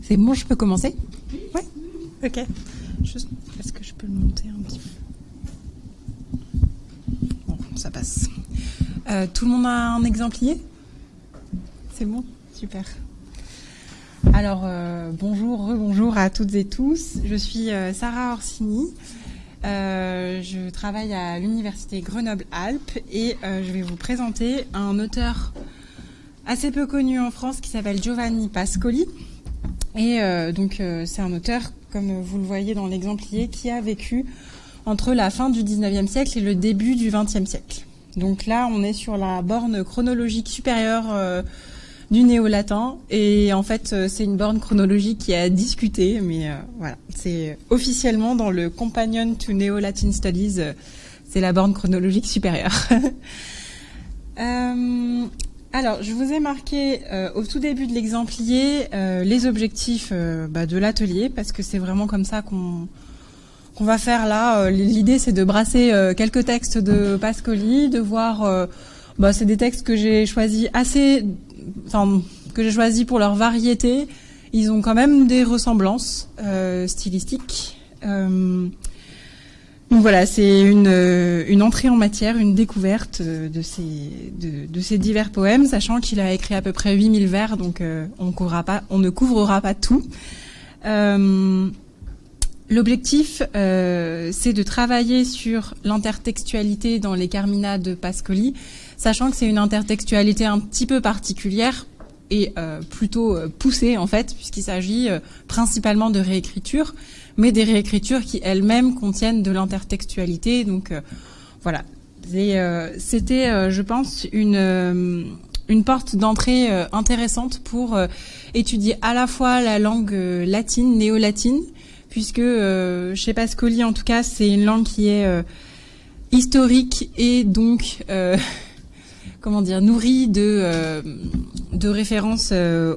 C'est bon, je peux commencer? Oui. Ok. Juste, est-ce que je peux le monter un petit peu? Bon, ça passe. Tout le monde a un exemplier? C'est bon? Super. Alors, bonjour, rebonjour à toutes et tous. Je suis Sarah Orsini. Je travaille à l'université Grenoble-Alpes et je vais vous présenter un auteur assez peu connu en France qui s'appelle Giovanni Pascoli. Et donc, c'est un auteur, comme vous le voyez dans l'exemplier, qui a vécu entre la fin du 19e siècle et le début du 20e siècle. Donc là, on est sur la borne chronologique supérieure du néo-latin. Et en fait, c'est une borne chronologique qui est à discuter, mais voilà. C'est officiellement dans le Companion to Neo-Latin Studies, c'est la borne chronologique supérieure. Alors, je vous ai marqué au tout début de l'exemplier les objectifs de l'atelier, parce que c'est vraiment comme ça qu'on va faire là. L'idée, c'est de brasser quelques textes de Pascoli, de voir... c'est des textes que j'ai choisis que j'ai choisis pour leur variété. Ils ont quand même des ressemblances stylistiques. Donc voilà, c'est une entrée en matière, une découverte de ces divers poèmes, sachant qu'il a écrit à peu près 8000 vers, donc on ne couvrera pas tout. L'objectif, c'est de travailler sur l'intertextualité dans les Carmina de Pascoli, sachant que c'est une intertextualité un petit peu particulière et plutôt poussée en fait, puisqu'il s'agit principalement de réécriture, mais des réécritures qui elles-mêmes contiennent de l'intertextualité. Donc voilà, c'était, je pense, une porte d'entrée intéressante pour étudier à la fois la langue latine, néo-latine, puisque chez Pascoli, en tout cas, c'est une langue qui est historique et donc nourrie de références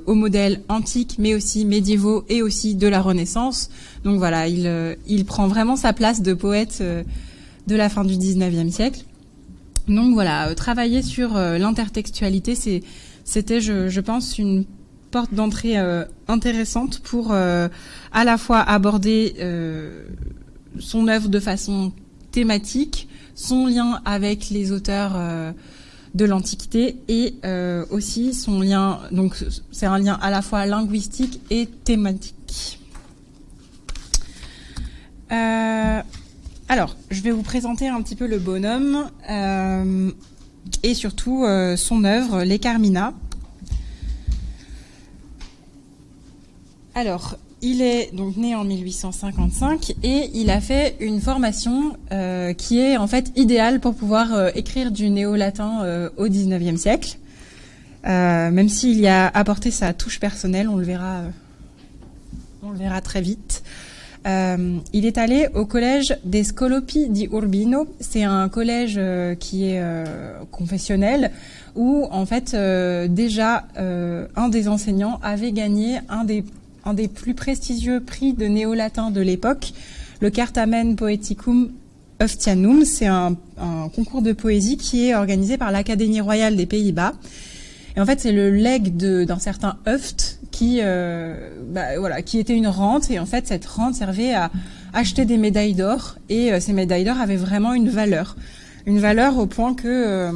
aux modèles antiques, mais aussi médiévaux et aussi de la Renaissance. Donc voilà, il prend vraiment sa place de poète de la fin du 19e siècle. Donc voilà, travailler sur l'intertextualité, c'était, je pense, une porte d'entrée intéressante pour à la fois aborder son œuvre de façon thématique, son lien avec les auteurs de l'Antiquité et aussi son lien, donc c'est un lien à la fois linguistique et thématique. Alors, je vais vous présenter un petit peu le bonhomme et surtout son œuvre, les Carmina. Alors, il est donc né en 1855 et il a fait une formation qui est en fait idéale pour pouvoir écrire du néo-latin au XIXe siècle. Même s'il y a apporté sa touche personnelle, on le verra très vite. Il est allé au collège des Scolopi di Urbino. C'est un collège qui est confessionnel où en fait déjà un des enseignants avait gagné un des plus prestigieux prix de néo-latin de l'époque, le Cartamen Poeticum Uftianum. C'est un concours de poésie qui est organisé par l'Académie royale des Pays-Bas. Et en fait, c'est le legs d'un certain Uft qui était une rente. Et en fait, cette rente servait à acheter des médailles d'or. Et ces médailles d'or avaient vraiment une valeur. Une valeur au point que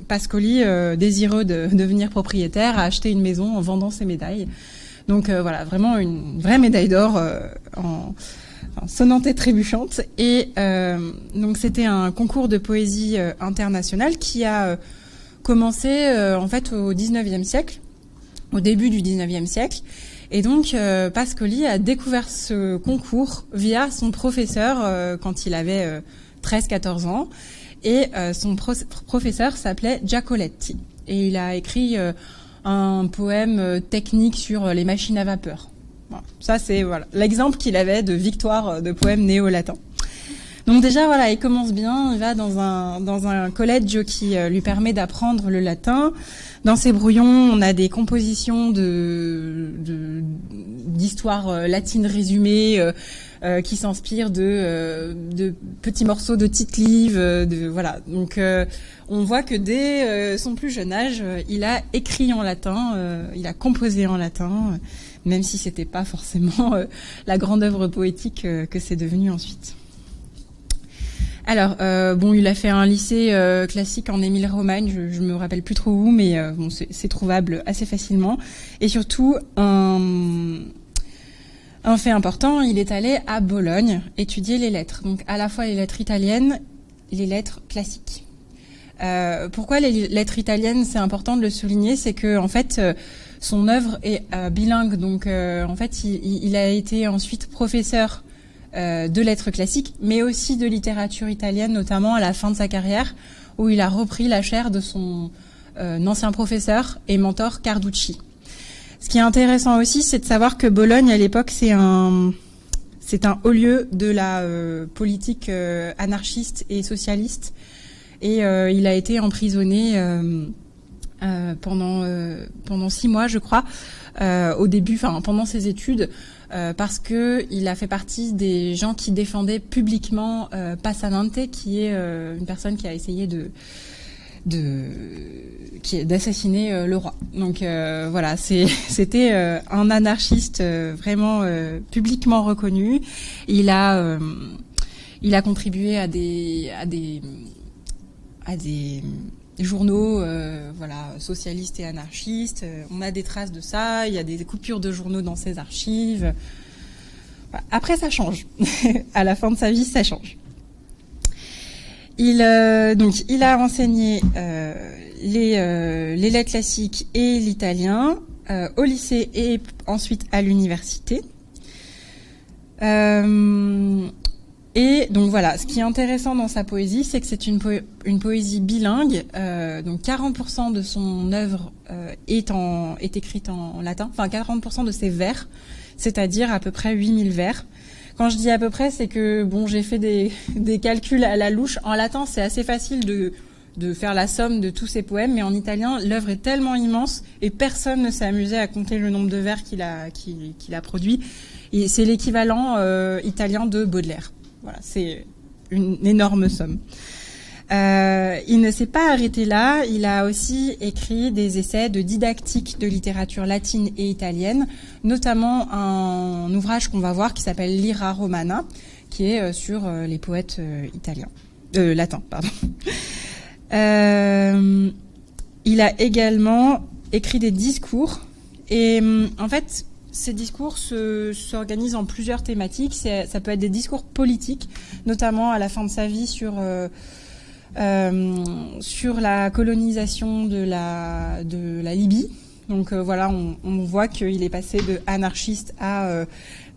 Pascoli, désireux de devenir propriétaire, a acheté une maison en vendant ses médailles. Donc voilà, vraiment une vraie médaille d'or en sonnante et trébuchante. Et donc c'était un concours de poésie international qui a commencé en fait au 19e siècle, au début du 19e siècle. Et donc Pascoli a découvert ce concours via son professeur quand il avait 13-14 ans. Et son professeur s'appelait Giacoletti. Et il a écrit un poème technique sur les machines à vapeur. Voilà. Ça, c'est l'exemple qu'il avait de victoire de poème néo-latin. Donc déjà, voilà, il commence bien. Il va dans un collège qui lui permet d'apprendre le latin. Dans ses brouillons, on a des compositions d'histoire latine résumée, qui s'inspire de petits morceaux de Tite-Live, voilà. Donc on voit que dès son plus jeune âge, il a écrit en latin, il a composé en latin, même si c'était pas forcément la grande œuvre poétique que c'est devenu ensuite. Alors, il a fait un lycée classique en Émile-Romagne, je me rappelle plus trop où, mais c'est trouvable assez facilement. Et surtout, un fait important, il est allé à Bologne étudier les lettres. Donc, à la fois les lettres italiennes, les lettres classiques. Pourquoi les lettres italiennes, c'est important de le souligner, c'est que en fait, son œuvre est bilingue. Donc, en fait, il a été ensuite professeur de lettres classiques, mais aussi de littérature italienne, notamment à la fin de sa carrière, où il a repris la chaire de son ancien professeur et mentor Carducci. Ce qui est intéressant aussi, c'est de savoir que Bologne, à l'époque, c'est un haut lieu de la politique anarchiste et socialiste, et il a été emprisonné pendant 6 mois, je crois, au début, pendant ses études, parce que il a fait partie des gens qui défendaient publiquement Passanante, qui est une personne qui a essayé d'assassiner le roi. Donc voilà, c'était un anarchiste vraiment publiquement reconnu. Il a contribué à des journaux socialistes et anarchistes. On a des traces de ça, il y a des coupures de journaux dans ses archives. Après, ça change. À la fin de sa vie, ça change. Il a enseigné les lettres classiques et l'italien au lycée et ensuite à l'université. Et donc voilà, ce qui est intéressant dans sa poésie, c'est que c'est une poésie bilingue. Donc 40% de son œuvre est écrite en latin. Enfin 40% de ses vers, c'est-à-dire à peu près 8000 vers. Quand je dis à peu près, c'est que j'ai fait des calculs à la louche. En latin, c'est assez facile de faire la somme de tous ses poèmes, mais en italien, l'œuvre est tellement immense et personne ne s'est amusé à compter le nombre de vers qu'il a produit. Et c'est l'équivalent italien de Baudelaire. Voilà, c'est une énorme somme. Il ne s'est pas arrêté là. Il a aussi écrit des essais de didactique de littérature latine et italienne, notamment un ouvrage qu'on va voir qui s'appelle Lyra Romana, qui est sur les poètes latins, pardon. Il a également écrit des discours et en fait, ces discours s'organisent en plusieurs thématiques. Ça peut être des discours politiques, notamment à la fin de sa vie sur la colonisation de la Libye. Donc voilà, on voit qu'il est passé de anarchiste à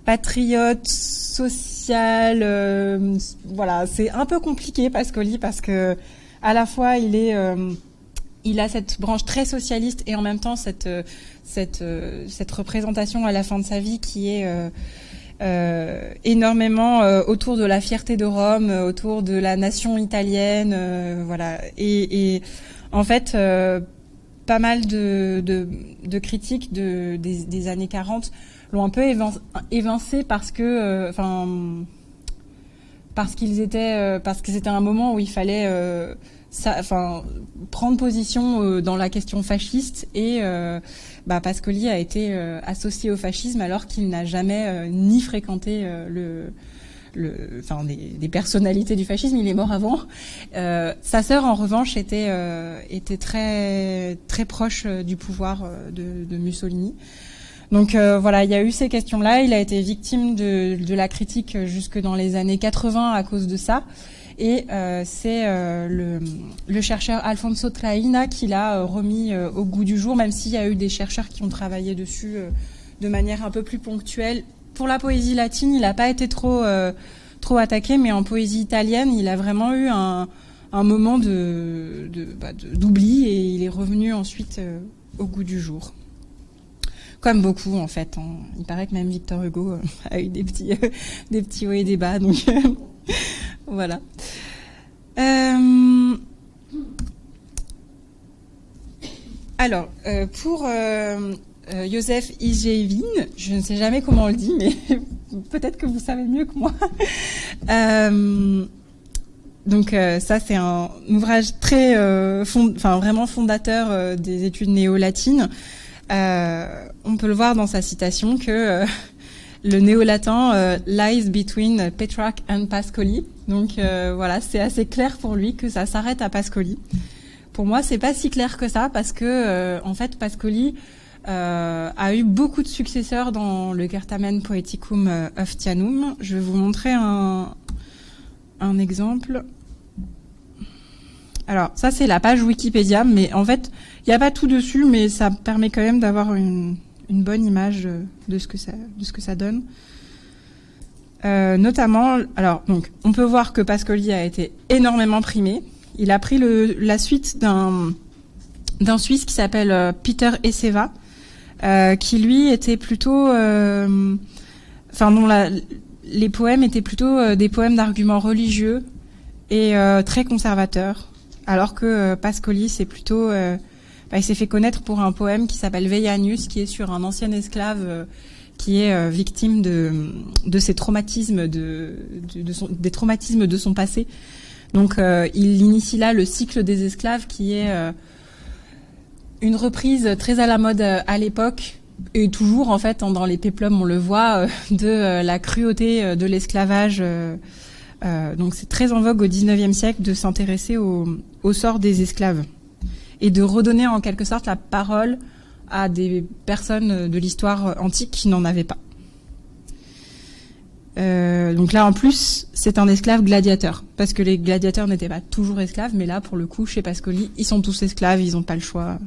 patriote, social. Voilà, c'est un peu compliqué Pascoli parce que à la fois il a cette branche très socialiste et en même temps cette représentation à la fin de sa vie qui est énormément autour de la fierté de Rome, autour de la nation italienne, voilà. Et en fait, pas mal de critiques des années 40 l'ont un peu évincé parce que, parce que c'était un moment où il fallait prendre position dans la question fasciste et Pascoli a été associé au fascisme alors qu'il n'a jamais ni fréquenté des personnalités du fascisme. Il est mort avant. Sa sœur, en revanche, était très très proche du pouvoir de Mussolini. Donc voilà, il y a eu ces questions-là. Il a été victime de la critique jusque dans les années 80 à cause de ça. Et c'est le chercheur Alfonso Traina qui l'a remis au goût du jour, même s'il y a eu des chercheurs qui ont travaillé dessus de manière un peu plus ponctuelle. Pour la poésie latine, il n'a pas été trop attaqué, mais en poésie italienne, il a vraiment eu un moment d'oubli et il est revenu ensuite au goût du jour. Comme beaucoup en fait. Il paraît que même Victor Hugo a eu des petits hauts et des bas, donc voilà. Alors, pour Józef Ijeewin, je ne sais jamais comment on le dit, mais peut-être que vous savez mieux que moi. Donc ça, c'est un ouvrage très, vraiment fondateur des études néo-latines. On peut le voir dans sa citation que le néo-latin lies between Petrarch and Pascoli. Donc voilà, c'est assez clair pour lui que ça s'arrête à Pascoli. Pour moi, c'est pas si clair que ça parce que en fait, Pascoli a eu beaucoup de successeurs dans le Certamen Poeticum Oftianum. Je vais vous montrer un exemple. Alors, ça, c'est la page Wikipédia, mais en fait, il n'y a pas tout dessus, mais ça permet quand même d'avoir une bonne image de ce que ça donne. Notamment, alors, donc, on peut voir que Pascoli a été énormément primé. Il a pris la suite d'un Suisse qui s'appelle Peter Eseva, qui lui était plutôt, dont les poèmes étaient plutôt des poèmes d'arguments religieux et très conservateurs, alors que Pascoli, c'est plutôt, il s'est fait connaître pour un poème qui s'appelle Veianius, qui est sur un ancien esclave qui est victime de ses traumatismes, des traumatismes de son passé. Donc, il initie là le cycle des esclaves, qui est une reprise très à la mode à l'époque, et toujours en fait dans les péplums on le voit, de la cruauté de l'esclavage. Donc c'est très en vogue au XIXe siècle de s'intéresser au sort des esclaves et de redonner en quelque sorte la parole à des personnes de l'histoire antique qui n'en avaient pas. Donc là en plus c'est un esclave gladiateur, parce que les gladiateurs n'étaient pas toujours esclaves, mais là pour le coup chez Pascoli ils sont tous esclaves, ils n'ont pas le choix.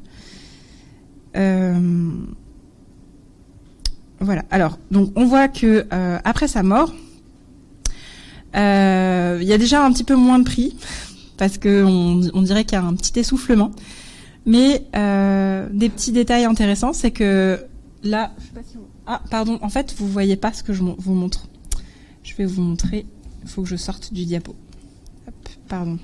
Voilà. Alors, donc on voit que après sa mort, il y a déjà un petit peu moins de prix, parce que on dirait qu'il y a un petit essoufflement. Mais des petits détails intéressants, c'est que là, je sais pas si vous... Ah, pardon. En fait, vous voyez pas ce que je vous montre. Je vais vous montrer. Il faut que je sorte du diapo. Hop, pardon.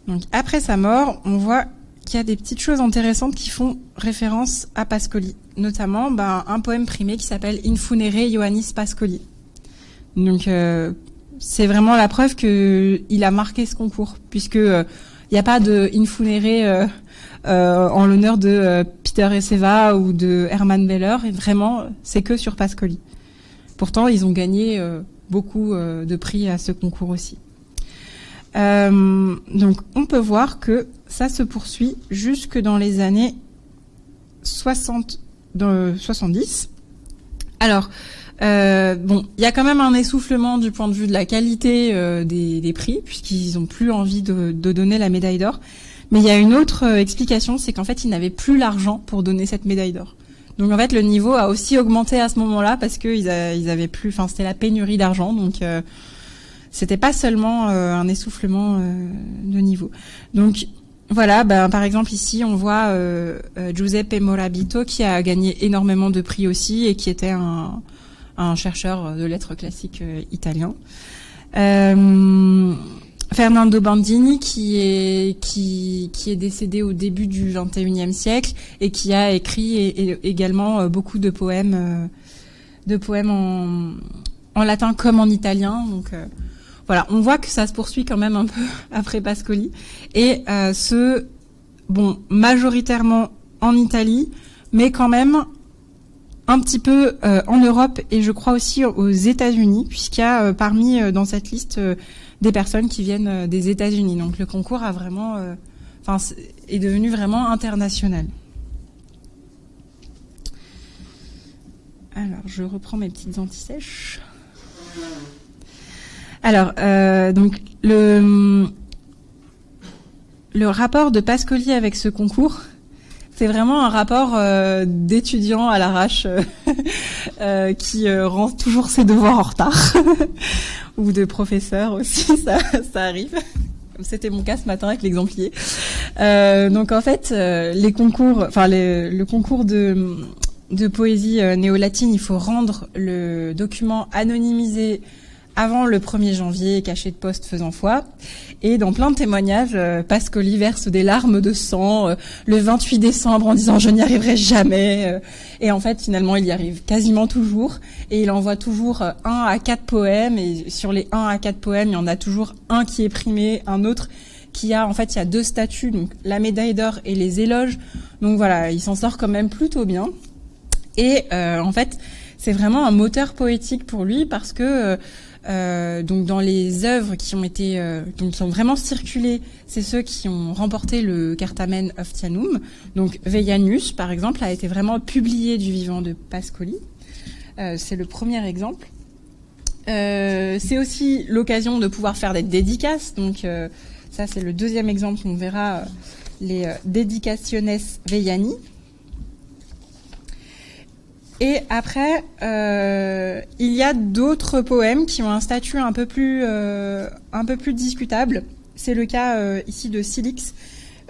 Donc après sa mort, on voit qu'il y a des petites choses intéressantes qui font référence à Pascoli, notamment un poème primé qui s'appelle In Funere Ioannis Pascoli. Donc c'est vraiment la preuve que il a marqué ce concours, puisque il n'y a pas de In Funere en l'honneur de Peter Eseva ou de Hermann Beller, et vraiment c'est que sur Pascoli. Pourtant ils ont gagné beaucoup de prix à ce concours aussi. Donc on peut voir que ça se poursuit jusque dans les années 70. Alors, il y a quand même un essoufflement du point de vue de la qualité des prix, puisqu'ils n'ont plus envie de donner la médaille d'or. Mais il y a une autre explication, c'est qu'en fait, ils n'avaient plus l'argent pour donner cette médaille d'or. Donc en fait, le niveau a aussi augmenté à ce moment-là, parce qu'ils avaient plus, c'était la pénurie d'argent, donc c'était pas seulement un essoufflement de niveau. Donc voilà, par exemple ici on voit Giuseppe Morabito qui a gagné énormément de prix aussi et qui était un chercheur de lettres classiques italien. Fernando Bandini qui est décédé au début du XXIe siècle et qui a écrit également beaucoup de poèmes en latin comme en italien. Donc voilà, on voit que ça se poursuit quand même un peu après Pascoli, et majoritairement en Italie, mais quand même un petit peu en Europe et je crois aussi aux États-Unis, puisqu'il y a parmi dans cette liste des personnes qui viennent des États-Unis. Donc le concours a vraiment, est devenu vraiment international. Alors je reprends mes petites antisèches. Alors, donc le rapport de Pascoli avec ce concours, c'est vraiment un rapport d'étudiant à l'arrache qui rend toujours ses devoirs en retard, ou de professeur aussi, ça arrive. Comme c'était mon cas ce matin avec l'exemplier. Donc en fait, les concours, le concours de poésie néo-latine, il faut rendre le document anonymisé avant le 1er janvier, cachet de poste faisant foi. Et dans plein de témoignages, Pascoli verse des larmes de sang le 28 décembre en disant « je n'y arriverai jamais ». Et en fait, finalement, il y arrive quasiment toujours. Et il envoie toujours 1 à 4 poèmes. Et sur les 1 à 4 poèmes, il y en a toujours un qui est primé, un autre qui a, en fait, il y a 2 statuts, donc la médaille d'or et les éloges. Donc voilà, il s'en sort quand même plutôt bien. Et en fait, c'est vraiment un moteur poétique pour lui parce que donc dans les œuvres qui ont été donc qui ont vraiment circulé, c'est ceux qui ont remporté le Cartamen Oftianum. Donc Veianus, par exemple, a été vraiment publié du vivant de Pascoli. C'est le premier exemple. C'est aussi l'occasion de pouvoir faire des dédicaces. Donc ça, c'est le deuxième exemple. On verra les Dedicationes Veiani. Et après, il y a d'autres poèmes qui ont un statut un peu plus discutable. C'est le cas ici de Cilix.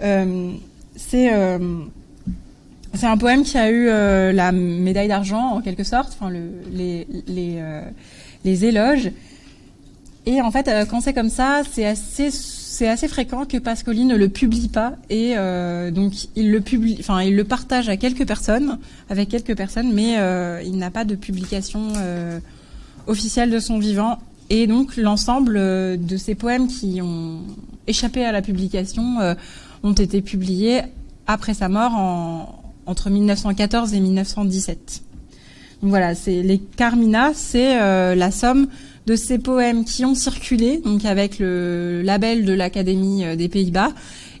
C'est un poème qui a eu la médaille d'argent en quelque sorte, enfin les éloges. Et en fait, quand c'est comme ça, c'est assez fréquent que Pascoli ne le publie pas et donc il le partage avec quelques personnes, mais il n'a pas de publication officielle de son vivant. Et donc l'ensemble de ces poèmes qui ont échappé à la publication ont été publiés après sa mort entre 1914 et 1917. Donc voilà, c'est les Carmina, c'est la somme de ces poèmes qui ont circulé, donc avec le label de l'Académie des Pays-Bas,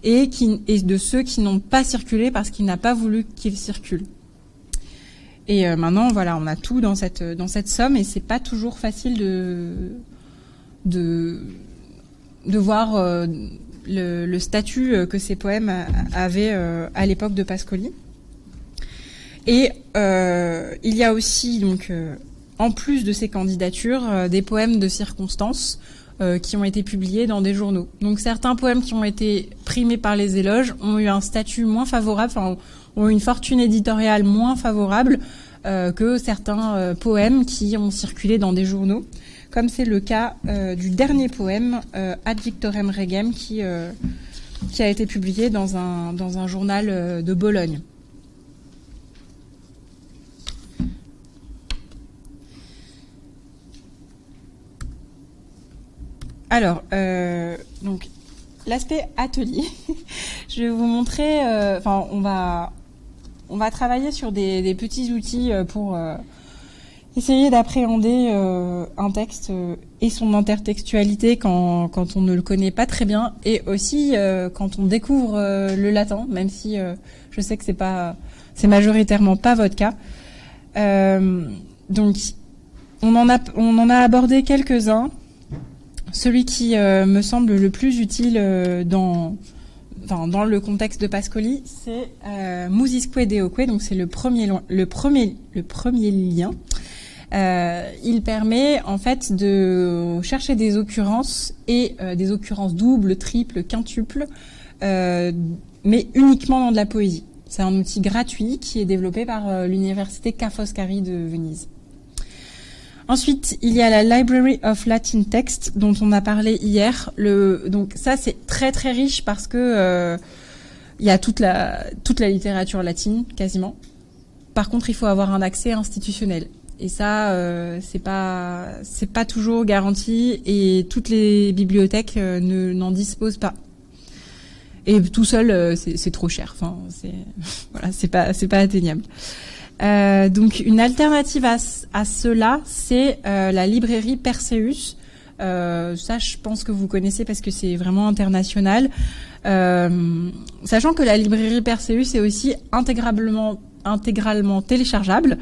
et de ceux qui n'ont pas circulé parce qu'il n'a pas voulu qu'ils circulent. Et maintenant, voilà, on a tout dans cette somme, et c'est pas toujours facile de voir le statut que ces poèmes avaient à l'époque de Pascoli. Et il y a aussi donc en plus de ces candidatures, des poèmes de circonstance qui ont été publiés dans des journaux. Donc certains poèmes qui ont été primés par les éloges ont eu un statut moins favorable, enfin ont eu une fortune éditoriale moins favorable que certains poèmes qui ont circulé dans des journaux, comme c'est le cas du dernier poème Ad Victorem Regem qui a été publié dans un journal de Bologne. Alors, donc l'aspect atelier, je vais vous montrer. On va travailler sur des petits outils pour essayer d'appréhender un texte et son intertextualité quand on ne le connaît pas très bien, et aussi quand on découvre le latin, même si je sais que c'est majoritairement pas votre cas. Donc, on en a abordé quelques-uns. Celui qui me semble le plus utile dans le contexte de Pascoli, c'est Musisque Deoque, donc c'est le premier lien. Il permet en fait de chercher des occurrences et des occurrences doubles, triples, quintuples, mais uniquement dans de la poésie. C'est un outil gratuit qui est développé par l'université Ca' Foscari de Venise. Ensuite, il y a la Library of Latin Text dont on a parlé hier. Donc ça, c'est très très riche parce que il y a toute la littérature latine quasiment. Par contre, il faut avoir un accès institutionnel. Et ça, c'est pas toujours garanti, et toutes les bibliothèques n'en disposent pas. Et tout seul, c'est trop cher. Enfin, c'est pas atteignable. Donc une alternative à cela, c'est la librairie Perseus. Ça, je pense que vous connaissez parce que c'est vraiment international. Sachant que la librairie Perseus est aussi intégralement téléchargeable.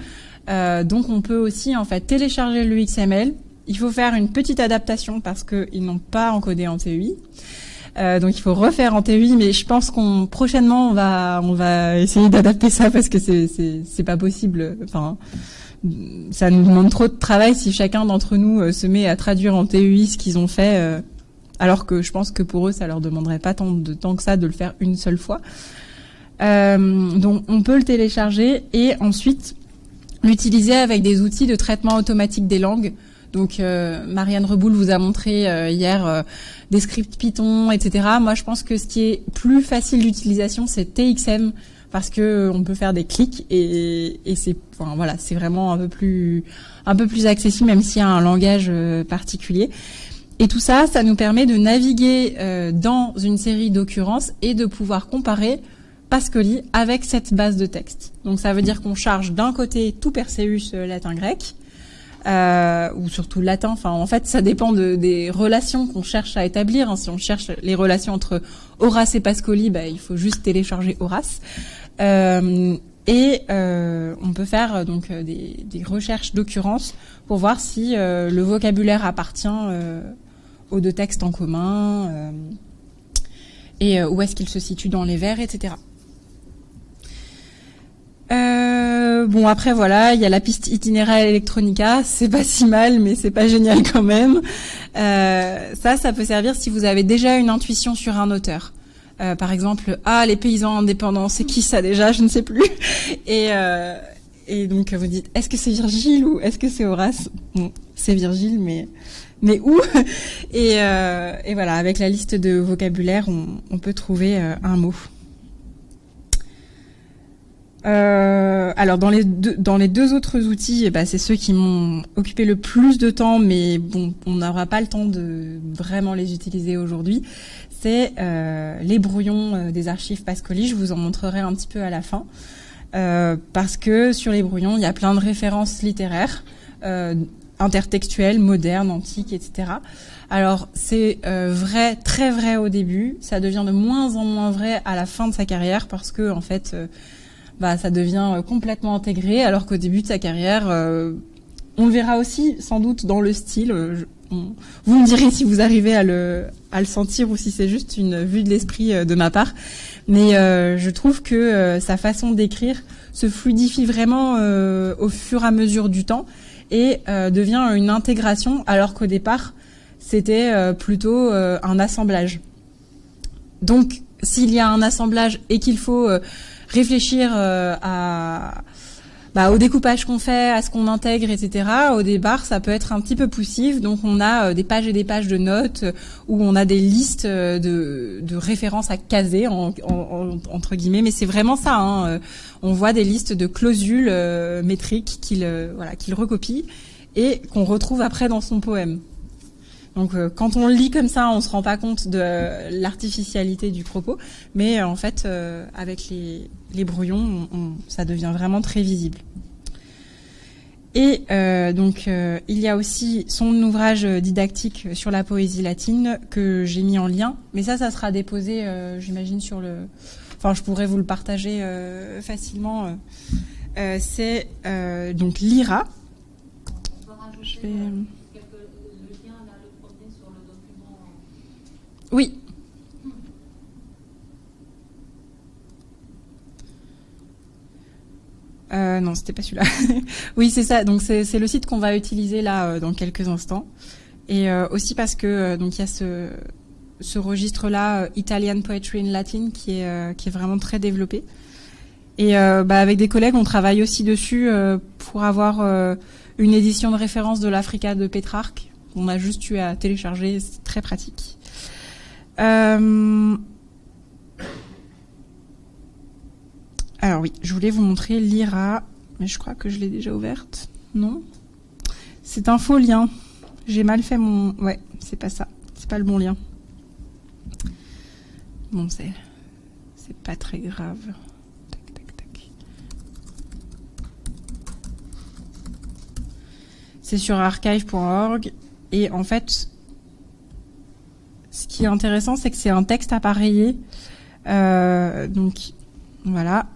Donc on peut aussi en fait télécharger le XML. Il faut faire une petite adaptation parce qu'ils n'ont pas encodé en TEI. Donc il faut refaire en TEI, mais je pense prochainement on va essayer d'adapter ça parce que c'est pas possible. Enfin, ça nous demande trop de travail si chacun d'entre nous se met à traduire en TEI ce qu'ils ont fait, alors que je pense que pour eux ça leur demanderait pas tant de temps que ça de le faire une seule fois. Donc on peut le télécharger et ensuite l'utiliser avec des outils de traitement automatique des langues. Donc Marianne Reboul vous a montré hier des scripts Python, etc. Moi, je pense que ce qui est plus facile d'utilisation, c'est TXM, parce que on peut faire des clics et c'est, enfin, voilà, c'est vraiment un peu plus accessible, même s'il y a un langage particulier. Et tout ça, ça nous permet de naviguer dans une série d'occurrences et de pouvoir comparer Pascoli avec cette base de texte. Donc ça veut dire qu'on charge d'un côté tout Perseus latin-grec, ou surtout latin. Enfin, en fait, ça dépend des relations qu'on cherche à établir. Hein. Si on cherche les relations entre Horace et Pascoli, il faut juste télécharger Horace. On peut faire donc des recherches d'occurrences pour voir si le vocabulaire appartient aux deux textes en commun et où est-ce qu'il se situe dans les vers, etc. Bon, après voilà, il y a la piste Itinéraire Electronica, c'est pas si mal, mais c'est pas génial quand même. Ça peut servir si vous avez déjà une intuition sur un auteur. Par exemple, les paysans indépendants, c'est qui ça déjà? Je ne sais plus. Et donc vous dites, est-ce que c'est Virgile ou est-ce que c'est Horace? Bon, c'est Virgile, mais où? Et voilà, avec la liste de vocabulaire, on peut trouver un mot. Alors dans les deux autres outils, c'est ceux qui m'ont occupé le plus de temps, mais bon, on n'aura pas le temps de vraiment les utiliser aujourd'hui. C'est les brouillons des archives Pascoli. Je vous en montrerai un petit peu à la fin, parce que sur les brouillons, il y a plein de références littéraires, intertextuelles, modernes, antiques, etc. Alors c'est vrai, très vrai au début. Ça devient de moins en moins vrai à la fin de sa carrière, parce que en fait ça devient complètement intégré, alors qu'au début de sa carrière, on le verra aussi sans doute dans le style. Vous me direz si vous arrivez à le sentir ou si c'est juste une vue de l'esprit de ma part. Mais je trouve que sa façon d'écrire se fluidifie vraiment au fur et à mesure du temps et devient une intégration, alors qu'au départ, c'était plutôt un assemblage. Donc, s'il y a un assemblage et qu'il faut réfléchir au découpage qu'on fait, à ce qu'on intègre, etc. Au départ, ça peut être un petit peu poussif. Donc, on a des pages et des pages de notes où on a des listes de références à caser, entre guillemets. Mais c'est vraiment ça. Hein. On voit des listes de clausules métriques qu'il recopie et qu'on retrouve après dans son poème. Donc quand on le lit comme ça, on se rend pas compte de l'artificialité du propos, mais en fait, avec les brouillons, ça devient vraiment très visible. Et il y a aussi son ouvrage didactique sur la poésie latine que j'ai mis en lien, mais ça sera déposé, j'imagine, sur le... Enfin, je pourrais vous le partager facilement. C'est donc l'IRA. On peut rajouter le lien, là, le premier sur le document. Oui. Non, c'était pas celui-là. Oui, c'est ça. Donc c'est le site qu'on va utiliser là dans quelques instants. Et aussi parce que donc il y a ce registre-là, Italian Poetry in Latin, qui est vraiment très développé. Et avec des collègues, on travaille aussi dessus pour avoir une édition de référence de l'Africa de Pétrarque. On a juste eu à télécharger, c'est très pratique. Alors oui, je voulais vous montrer l'IRA, mais je crois que je l'ai déjà ouverte. Non ? C'est un faux lien. J'ai mal fait mon... Ouais, c'est pas ça. C'est pas le bon lien. Bon, c'est pas très grave. Tac. C'est sur archive.org. Et en fait, ce qui est intéressant, c'est que c'est un texte appareillé. Donc, voilà.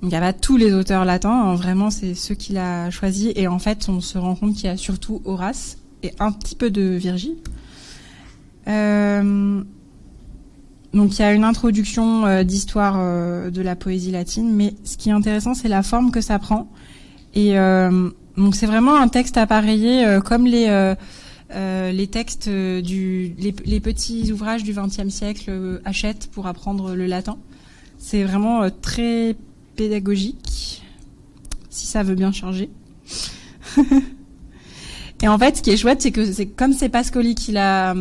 Donc, il n'y a pas tous les auteurs latins, hein, vraiment, c'est ceux qu'il a choisis. Et en fait, on se rend compte qu'il y a surtout Horace et un petit peu de Virgile. Donc, il y a une introduction d'histoire de la poésie latine, mais ce qui est intéressant, c'est la forme que ça prend. Et donc, c'est vraiment un texte appareillé comme les textes les petits ouvrages du XXe siècle Hachette pour apprendre le latin. C'est vraiment très pédagogique. si ça veut bien charger. Et en fait, ce qui est chouette, c'est que comme c'est Pascoli qui l'a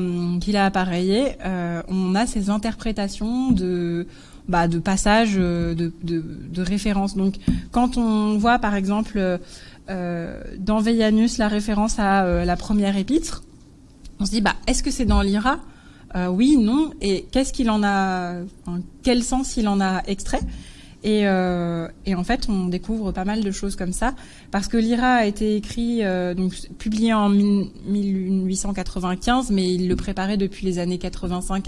appareillé, on a ces interprétations de passages, de références. Donc, quand on voit, par exemple, dans Veianus, la référence à la première épître, on se dit, est-ce que c'est dans l'IRA ? Oui, non. Et qu'est-ce qu'il en a, quel sens il en a extrait ? Et en fait, on découvre pas mal de choses comme ça, parce que l'IRA a été écrit, donc publié en 1895, mais il le préparait depuis les années 85,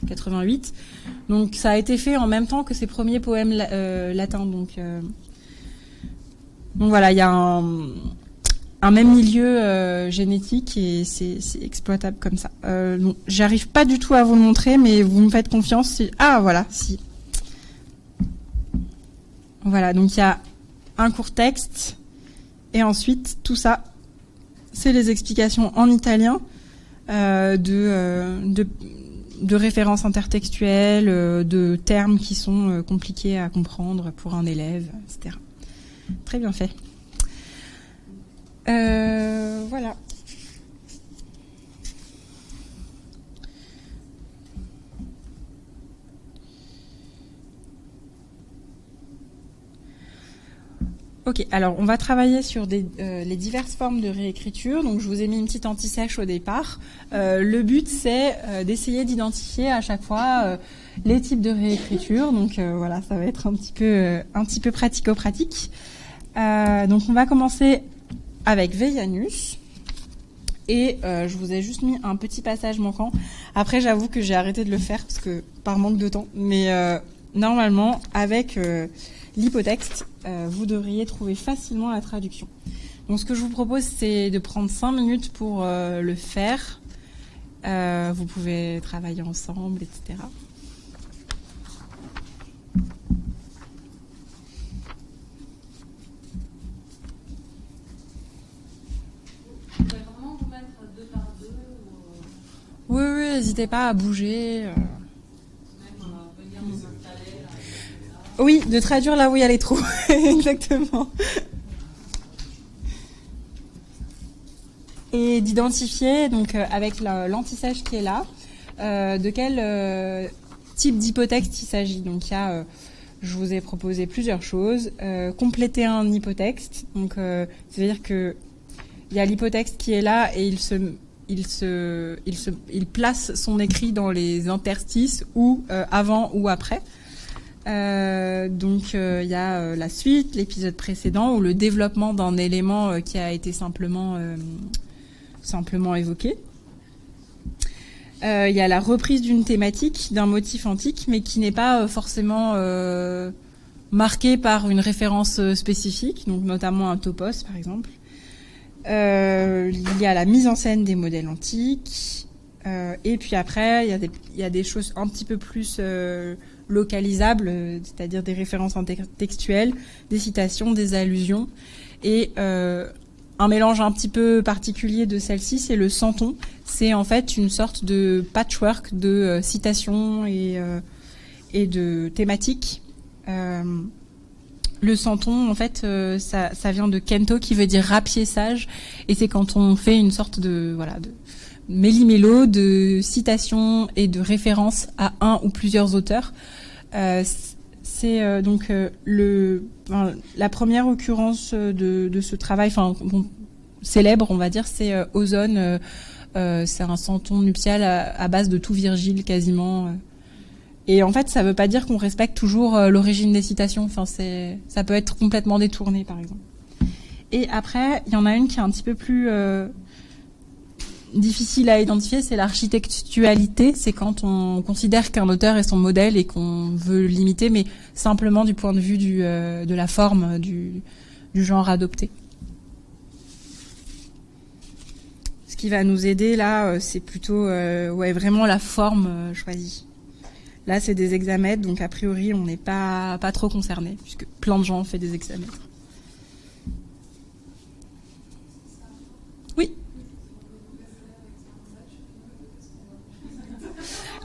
88. Donc, ça a été fait en même temps que ses premiers poèmes latins. Donc voilà, il y a un même milieu génétique et c'est exploitable comme ça. Donc, j'arrive pas du tout à vous le montrer, mais vous me faites confiance. Voilà, si. Voilà, donc il y a un court texte et ensuite tout ça, c'est les explications en italien de références intertextuelles, de termes qui sont compliqués à comprendre pour un élève, etc. Très bien fait. Voilà. Ok, alors on va travailler sur les diverses formes de réécriture. Donc je vous ai mis une petite anti-sèche au départ. Le but c'est d'essayer d'identifier à chaque fois les types de réécriture. Donc voilà, ça va être un petit peu pratico-pratique. Donc on va commencer avec Veianus. Et je vous ai juste mis un petit passage manquant. Après, j'avoue que j'ai arrêté de le faire parce que par manque de temps. Mais normalement, avec l'hypotexte, vous devriez trouver facilement la traduction. Donc, ce que je vous propose, c'est de prendre 5 minutes pour le faire. Vous pouvez travailler ensemble, etc. Oui, n'hésitez pas à bouger. Oui, de traduire là où il y a les trous. Exactement. Et d'identifier, donc avec l'anti-sèche qui est là, de quel type d'hypotexte il s'agit. Donc il y a, je vous ai proposé plusieurs choses. Compléter un hypotexte. Donc c'est-à-dire que il y a l'hypotexte qui est là et il place son écrit dans les interstices ou avant ou après. Donc il y a la suite, l'épisode précédent ou le développement d'un élément qui a été simplement évoqué. Il y a la reprise d'une thématique, d'un motif antique, mais qui n'est pas forcément marqué par une référence spécifique, donc notamment un topos par exemple. Il y a la mise en scène des modèles antiques, et puis après il y a des choses un petit peu plus localisables, c'est-à-dire des références textuelles, des citations, des allusions, et un mélange un petit peu particulier de celle-ci, c'est le santon. C'est en fait une sorte de patchwork de citations et de thématiques. Le santon, en fait, ça vient de kento, qui veut dire rapier sage, et c'est quand on fait une sorte de méli-mélo de citations et de références à un ou plusieurs auteurs. C'est donc la première occurrence de ce travail, célèbre, on va dire, c'est Ozone. C'est un santon nuptial à base de tout Virgile quasiment. Et en fait, ça veut pas dire qu'on respecte toujours l'origine des citations. Enfin, ça peut être complètement détourné, par exemple. Et après, il y en a une qui est un petit peu plus difficile à identifier, c'est l'architectualité. C'est quand on considère qu'un auteur est son modèle et qu'on veut l'imiter, mais simplement du point de vue de la forme, du genre adopté. Ce qui va nous aider là, c'est plutôt vraiment la forme choisie. Là, c'est des hexamètres, donc a priori, on n'est pas trop concerné, puisque plein de gens ont fait des hexamètres. Oui.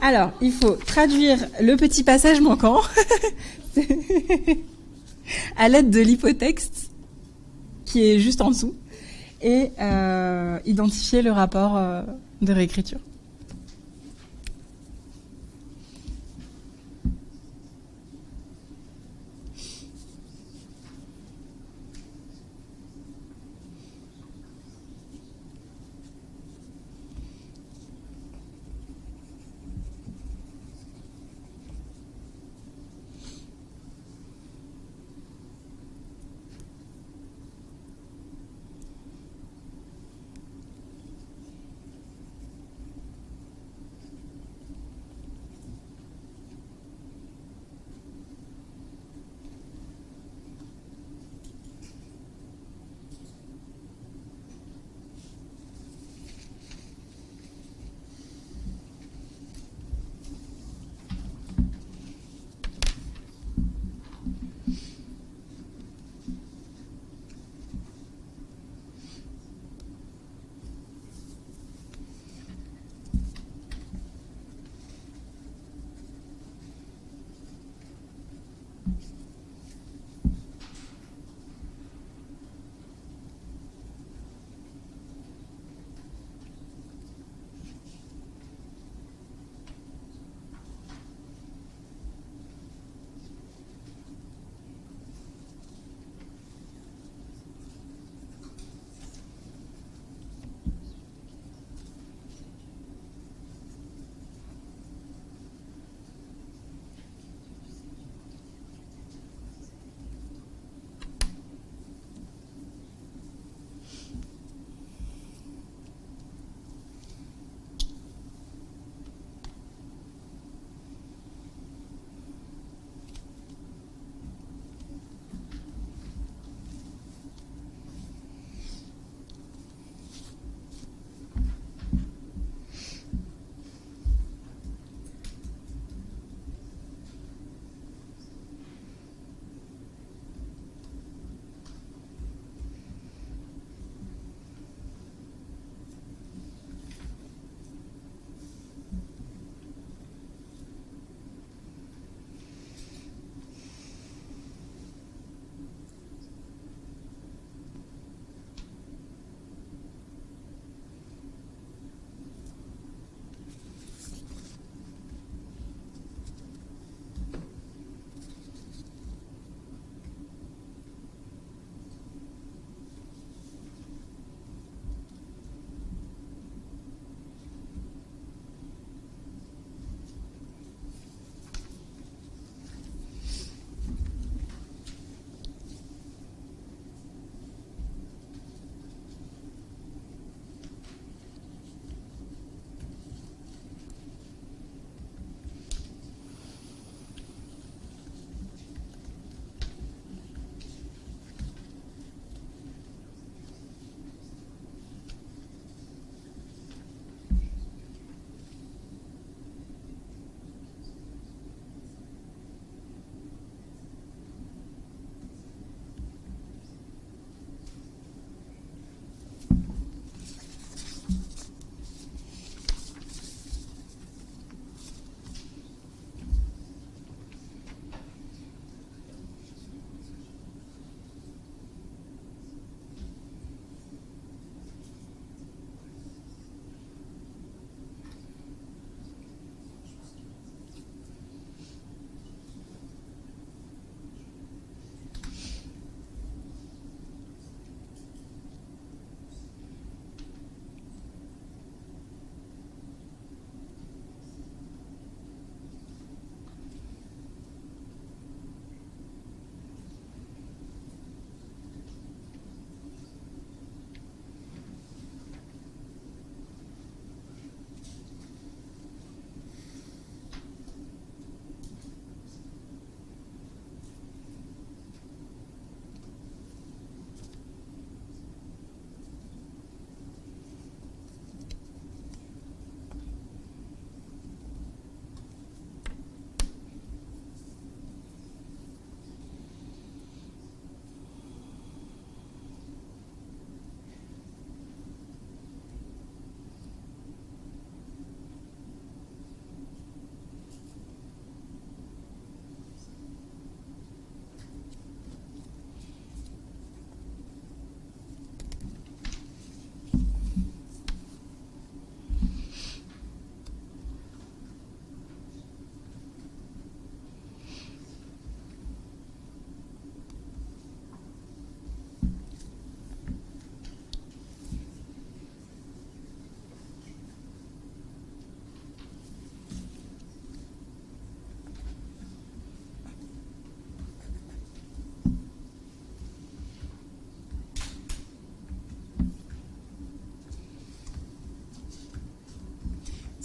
Alors, il faut traduire le petit passage manquant à l'aide de l'hypotexte qui est juste en dessous, et identifier le rapport de réécriture.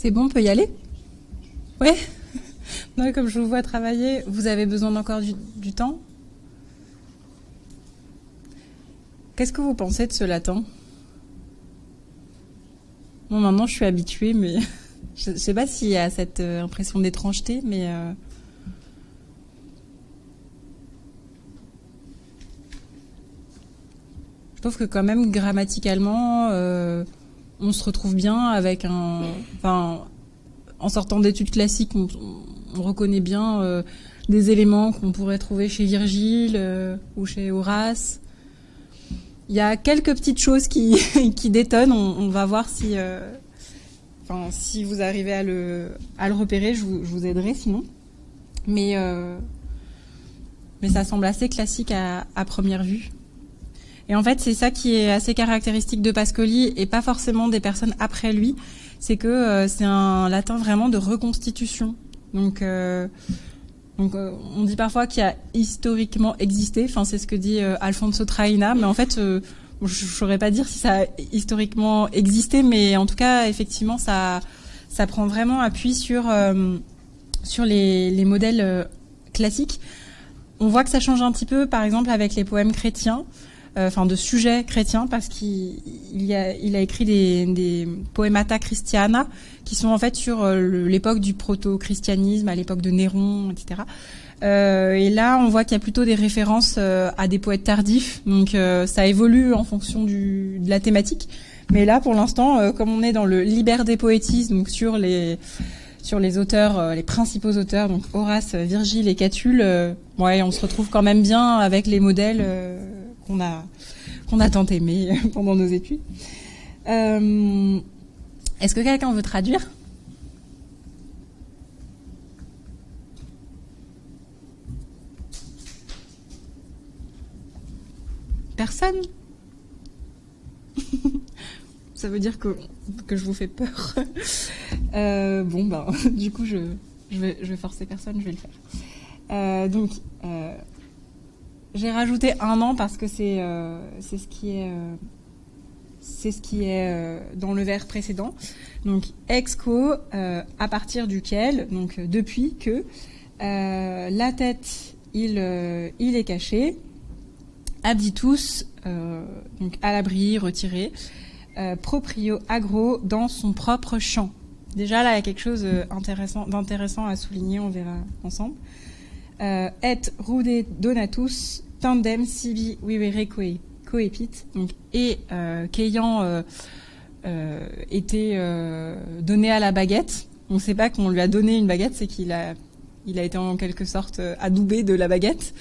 C'est bon, on peut y aller? Ouais. Non, comme je vous vois travailler, vous avez besoin d'encore du temps? Qu'est-ce que vous pensez de ce latin? Bon, maintenant je suis habituée, mais je sais pas s'il y a cette impression d'étrangeté, mais je trouve que quand même grammaticalement, on se retrouve bien avec enfin, en sortant d'études classiques, on reconnaît bien des éléments qu'on pourrait trouver chez Virgile ou chez Horace. Il y a quelques petites choses qui détonnent. On va voir si, si vous arrivez à le repérer, je vous aiderai sinon. Mais ça semble assez classique à première vue. Et en fait, c'est ça qui est assez caractéristique de Pascoli et pas forcément des personnes après lui. C'est que c'est un latin vraiment de reconstitution. Donc, on dit parfois qu'il a historiquement existé. Enfin, c'est ce que dit Alfonso Traina. Mais en fait, je saurais pas dire si ça a historiquement existé, mais en tout cas, effectivement, ça prend vraiment appui sur les modèles classiques. On voit que ça change un petit peu, par exemple, avec les poèmes chrétiens. De sujets chrétiens, parce qu'il a écrit des poemata christiana qui sont en fait sur l'époque du proto-christianisme, à l'époque de Néron, etc. Et là, on voit qu'il y a plutôt des références à des poètes tardifs, donc ça évolue en fonction de la thématique. Mais là, pour l'instant, comme on est dans le Liber de Poetis, donc sur les auteurs, les principaux auteurs, donc Horace, Virgile et Catulle, on se retrouve quand même bien avec les modèles qu'on a tant aimé pendant nos études. Est-ce que quelqu'un veut traduire? Personne? Ça veut dire que je vous fais peur. Du coup, je vais forcer personne, je vais le faire. J'ai rajouté 1 an parce que c'est ce qui est dans le vers précédent. Donc exco, à partir duquel, donc depuis que la tête il est caché, abditus, donc à l'abri, retiré, proprio agro, dans son propre champ. Déjà là il y a quelque chose d'intéressant à souligner, on verra ensemble. Et rude donatus tandem sibi vivere coepit, donc qu'ayant été donné à la baguette. On sait pas qu'on lui a donné une baguette, c'est qu'il a été en quelque sorte adoubé de la baguette.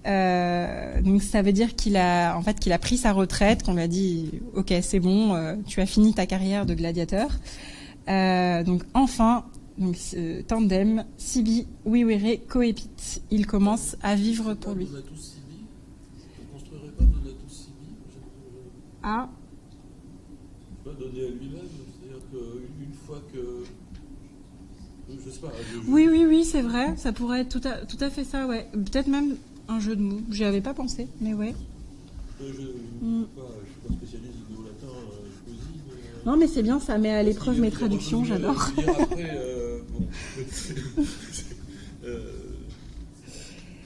Donc ça veut dire qu'il a pris sa retraite, qu'on lui a dit ok c'est bon, tu as fini ta carrière de gladiateur. Donc enfin. Donc tandem, sibi, vivere coepit. Il commence à vivre pour lui. Donatus sibi. On ne construirait pas Donatus sibi. Ah. Pas donné à lui-même. C'est-à-dire qu'une fois que. Je sais pas. Oui, c'est vrai. Ça pourrait être tout à fait ça, ouais. Peut-être même un jeu de mots. J'y avais pas pensé, mais ouais. Je ne suis pas spécialiste du néo-latin, poésie. Non, mais c'est bien, ça met à l'épreuve mes traductions, j'adore.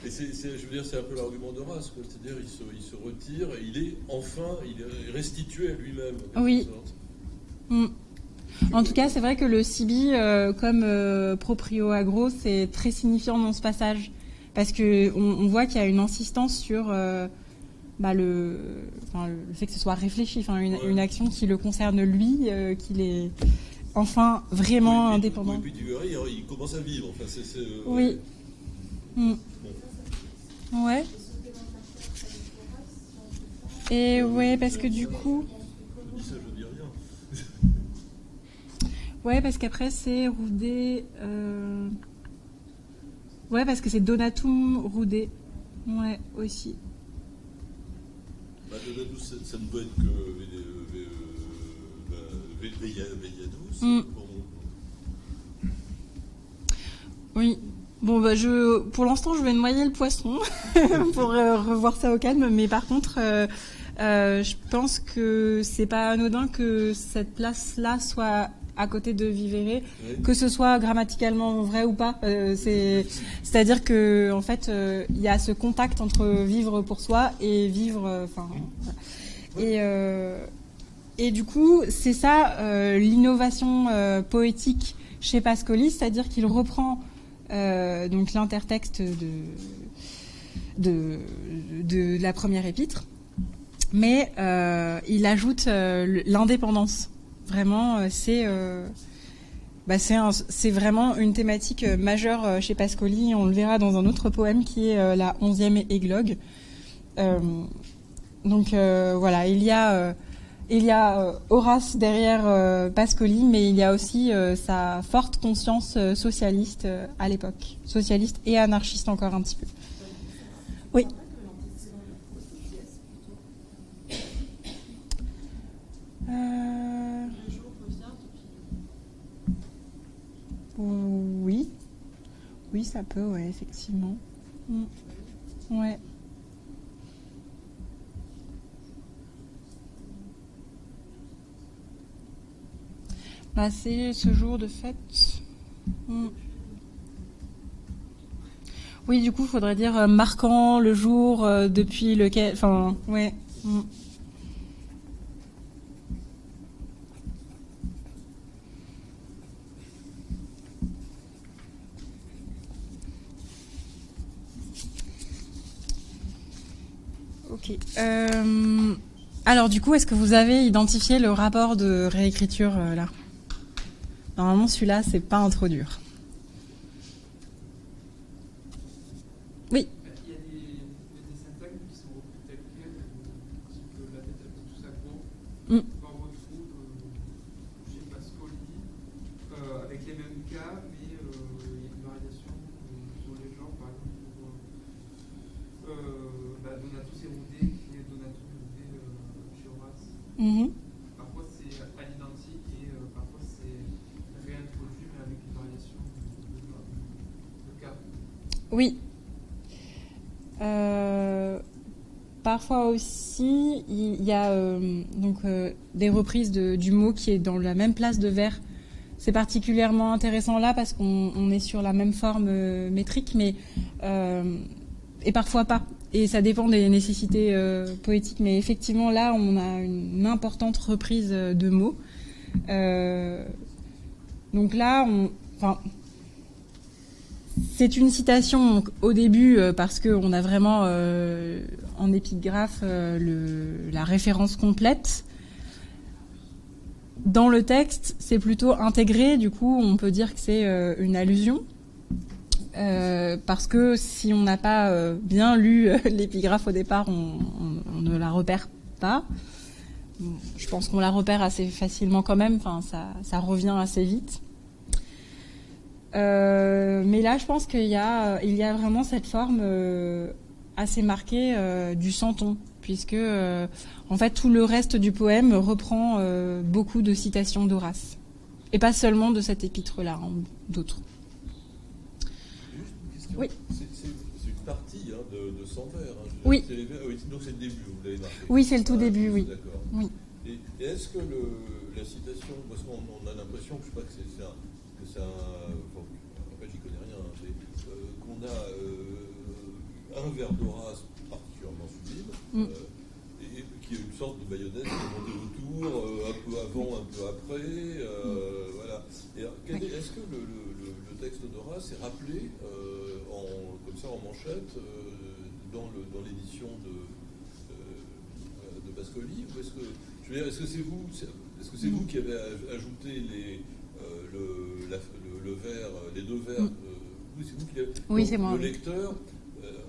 Je veux dire, c'est un peu l'argument d'Horace, c'est-à-dire il se retire et il est restitué à lui-même. Oui. En tout cas, c'est vrai que le sibi, comme proprio agro, c'est très signifiant dans ce passage, parce que on voit qu'il y a une insistance sur le fait que ce soit réfléchi, une action qui le concerne lui, qu'il est enfin vraiment indépendant. Et puis il commence à vivre. Enfin, oui. Ouais. Et ouais, parce que du coup. Je dis ça, je dis rien. Ouais, parce qu'après c'est Roudé. Ouais, parce que c'est Donatum Roudé. Ouais, aussi. Donatus, ça ne peut être que Veiadus. Oui. Bon, pour l'instant, je vais noyer le poisson pour revoir ça au calme. Mais par contre, je pense que c'est pas anodin que cette place-là soit à côté de vivere, Oui. que ce soit grammaticalement vrai ou pas. C'est-à-dire que en fait, il y a ce contact entre vivre pour soi et vivre. Et du coup, c'est ça l'innovation poétique chez Pascoli, c'est-à-dire qu'il reprend donc l'intertexte de la première épître, mais il ajoute l'indépendance. Vraiment, c'est vraiment une thématique majeure chez Pascoli. On le verra dans un autre poème qui est la 11e églogue. Donc voilà, il y a Horace derrière Pascoli, mais il y a aussi sa forte conscience socialiste à l'époque, socialiste et anarchiste encore un petit peu. Oui. Oui. Oui, ça peut, ouais, effectivement. Ouais. Bah, c'est ce jour de fête. Oui, du coup, il faudrait dire marquant le jour depuis lequel... Enfin, ouais. Ok. Alors, du coup, est-ce que vous avez identifié le rapport de réécriture là ? Normalement, celui-là, c'est pas un trop dur. Oui. Il y a des syntagmes qui sont repris tels quels, que la tête a tout ça court. On retrouve chez Pascoli avec les mêmes cas, mais il y a une variation sur les genres, par exemple pour Donatus Erudé, qui est Donatus Erudé chez Horace. Parfois c'est à l'identique et parfois c'est réintroduit, mais avec une variation de cas. Oui. Parfois aussi, il y a des reprises du mot qui est dans la même place de vers. C'est particulièrement intéressant là parce qu'on est sur la même forme métrique, mais et parfois pas. Et ça dépend des nécessités poétiques. Mais effectivement, là, on a une importante reprise de mots. Donc là, c'est une citation au début parce qu'on a vraiment en épigraphe la référence complète. Dans le texte, c'est plutôt intégré, du coup on peut dire que c'est une allusion. Parce que si on n'a pas bien lu l'épigraphe au départ, on ne la repère pas. Je pense qu'on la repère assez facilement quand même, enfin, ça revient assez vite. Mais là, je pense qu'il y a vraiment cette forme assez marquée du centon, puisque en fait tout le reste du poème reprend beaucoup de citations d'Horace, et pas seulement de cet épître-là, hein, d'autres. Juste une question. Oui. C'est une partie de 100 vers. Hein. Oui. Donc c'est le début, vous l'avez marqué. Oui, c'est le tout début, oui. D'accord. Oui. Et est-ce que la citation, parce qu'on a l'impression que je sais pas que c'est un en fait j'y connais rien, mais qu'on a un vers d'Horace particulièrement sublime, et qui est une sorte de mayonnaise qui est montée autour, un peu avant, un peu après, voilà. Est-ce que le texte d'Horace est rappelé comme ça en manchette dans l'édition de Pascoli, ou est-ce que c'est vous qui avez ajouté le vers, les deux vers c'est vous qui avez. Oui, c'est moi. Le lecteur,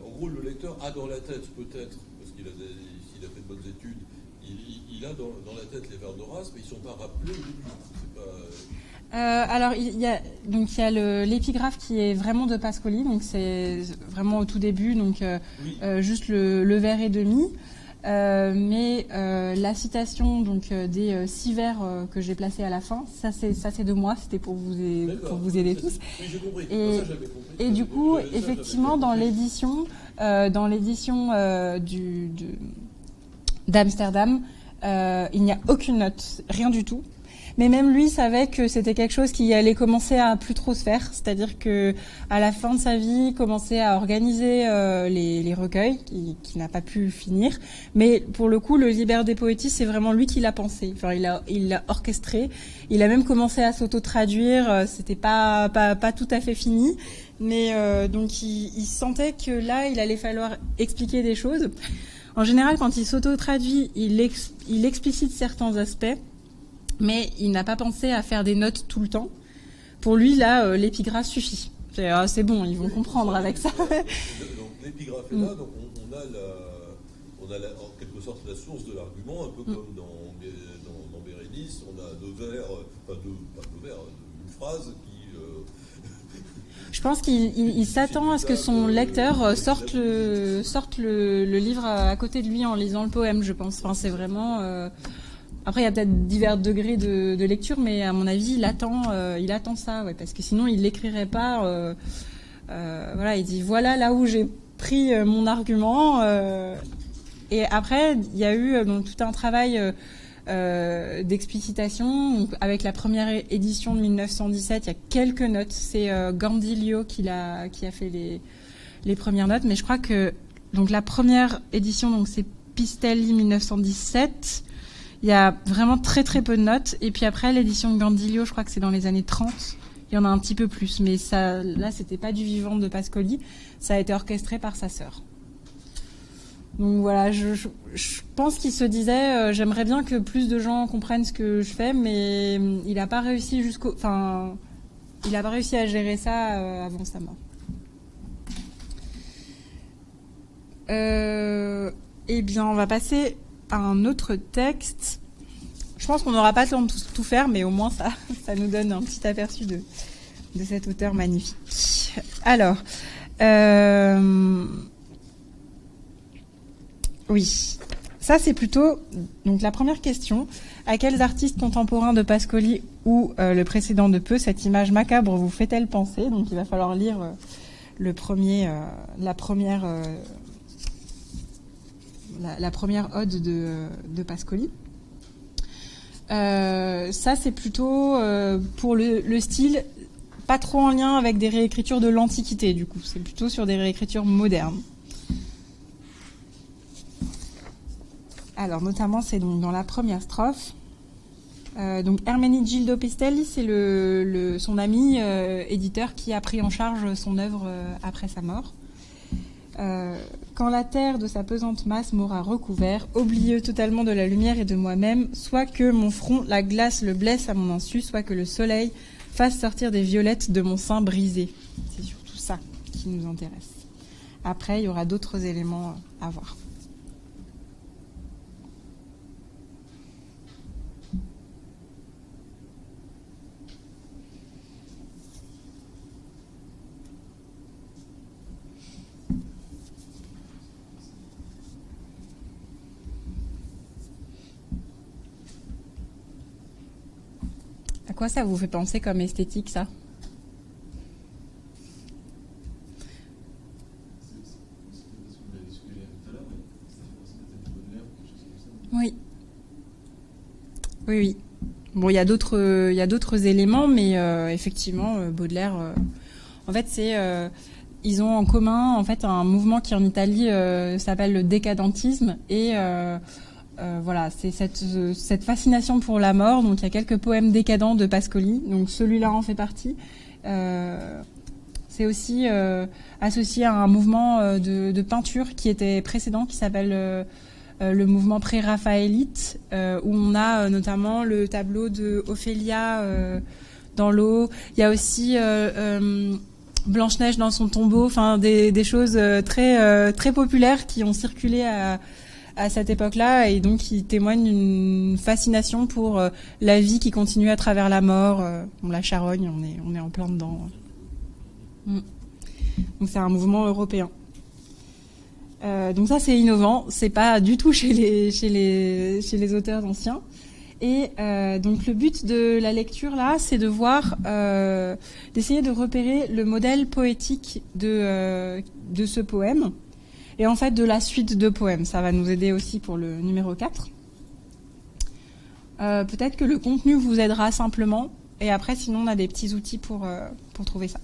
en gros, le lecteur a dans la tête peut-être, parce qu'il a fait de bonnes études, il a dans la tête les vers d'Horace, mais ils ne sont pas rappelés au début. C'est pas... Alors il y a l'épigraphe qui est vraiment de Pascoli, donc c'est vraiment au tout début, donc juste le vers et demi. Mais la citation donc des 6 vers que j'ai placés à la fin, ça c'est de moi, c'était pour vous aider tous. Oui, j'ai compris. Et, ça, j'avais compris. Et du coup, effectivement, dans l'édition d'Amsterdam, il n'y a aucune note, rien du tout. Mais même lui savait que c'était quelque chose qui allait commencer à plus trop se faire. C'est-à-dire que à la fin de sa vie, il commençait à organiser les recueils, qui n'a pas pu finir. Mais pour le coup, le Liber de Poetis, c'est vraiment lui qui l'a pensé. Enfin, il l'a orchestré. Il a même commencé à s'auto-traduire. C'était pas tout à fait fini. Mais donc il sentait que là, il allait falloir expliquer des choses. En général, quand il s'auto-traduit, il explicite certains aspects, mais il n'a pas pensé à faire des notes tout le temps. Pour lui, là, l'épigraphe suffit. C'est bon, ils vont comprendre avec ça. Donc l'épigraphe est là, donc on a en quelque sorte la source de l'argument, un peu comme dans Bérénice, on a deux vers, une phrase qui... Je pense qu'il s'attend à ce que son lecteur sorte le livre à côté de lui en lisant le poème, je pense. Enfin, c'est vraiment... Après, il y a peut-être divers degrés de lecture, mais à mon avis, il attend ça, ouais, parce que sinon, il l'écrirait pas. Voilà, il dit voilà là où j'ai pris mon argument. Et après, il y a eu donc tout un travail d'explicitation. Donc, avec la première édition de 1917, il y a quelques notes. C'est Gandilio qui a fait les premières notes, mais je crois que donc la première édition, donc c'est Pistelli 1917. Il y a vraiment très très peu de notes. Et puis après, l'édition de Gandilio, je crois que c'est dans les années 30. Il y en a un petit peu plus. Mais ça, là, c'était pas du vivant de Pascoli. Ça a été orchestré par sa sœur. Donc voilà, je pense qu'il se disait, j'aimerais bien que plus de gens comprennent ce que je fais, mais il n'a pas réussi à gérer ça avant sa mort. Eh bien, on va passer à un autre texte. Je pense qu'on n'aura pas le temps de tout faire, mais au moins ça nous donne un petit aperçu de cet auteur magnifique. Alors, oui, ça c'est plutôt donc la première question. À quels artistes contemporains de Pascoli ou le précédent de Peu cette image macabre vous fait-elle penser? Donc il va falloir lire la première ode de Pascoli. Ça c'est plutôt pour le style, pas trop en lien avec des réécritures de l'Antiquité, du coup c'est plutôt sur des réécritures modernes. Alors notamment c'est donc dans la première strophe. Donc Ermenegildo Pistelli, c'est son ami éditeur qui a pris en charge son œuvre après sa mort. Quand la terre de sa pesante masse m'aura recouvert, oublieux totalement de la lumière et de moi-même, soit que mon front, la glace le blesse à mon insu, soit que le soleil fasse sortir des violettes de mon sein brisé. C'est surtout ça qui nous intéresse. Après, il y aura d'autres éléments à voir. À quoi ça vous fait penser comme esthétique, ça? Oui. Oui, oui. Bon, il y a d'autres éléments, mais effectivement, Baudelaire, en fait, ils ont en commun, en fait, un mouvement qui en Italie s'appelle le décadentisme et voilà, c'est cette fascination pour la mort. Donc il y a quelques poèmes décadents de Pascoli, donc celui-là en fait partie. C'est aussi associé à un mouvement de peinture qui était précédent, qui s'appelle le mouvement pré-raphaélite, où on a notamment le tableau de Ophélia dans l'eau. Il y a aussi Blanche-Neige dans son tombeau, enfin des choses très populaires qui ont circulé à cette époque-là, et donc qui témoigne d'une fascination pour la vie qui continue à travers la mort. La charogne, on est en plein dedans. Donc c'est un mouvement européen. Donc ça c'est innovant, c'est pas du tout chez les auteurs anciens. Et donc le but de la lecture là, c'est de voir, d'essayer de repérer le modèle poétique de ce poème. Et en fait, de la suite de poèmes. Ça va nous aider aussi pour le numéro 4. Peut-être que le contenu vous aidera simplement. Et après, sinon, on a des petits outils pour trouver ça.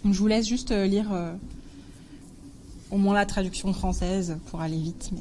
Donc, je vous laisse juste lire au moins la traduction française pour aller vite. Mais...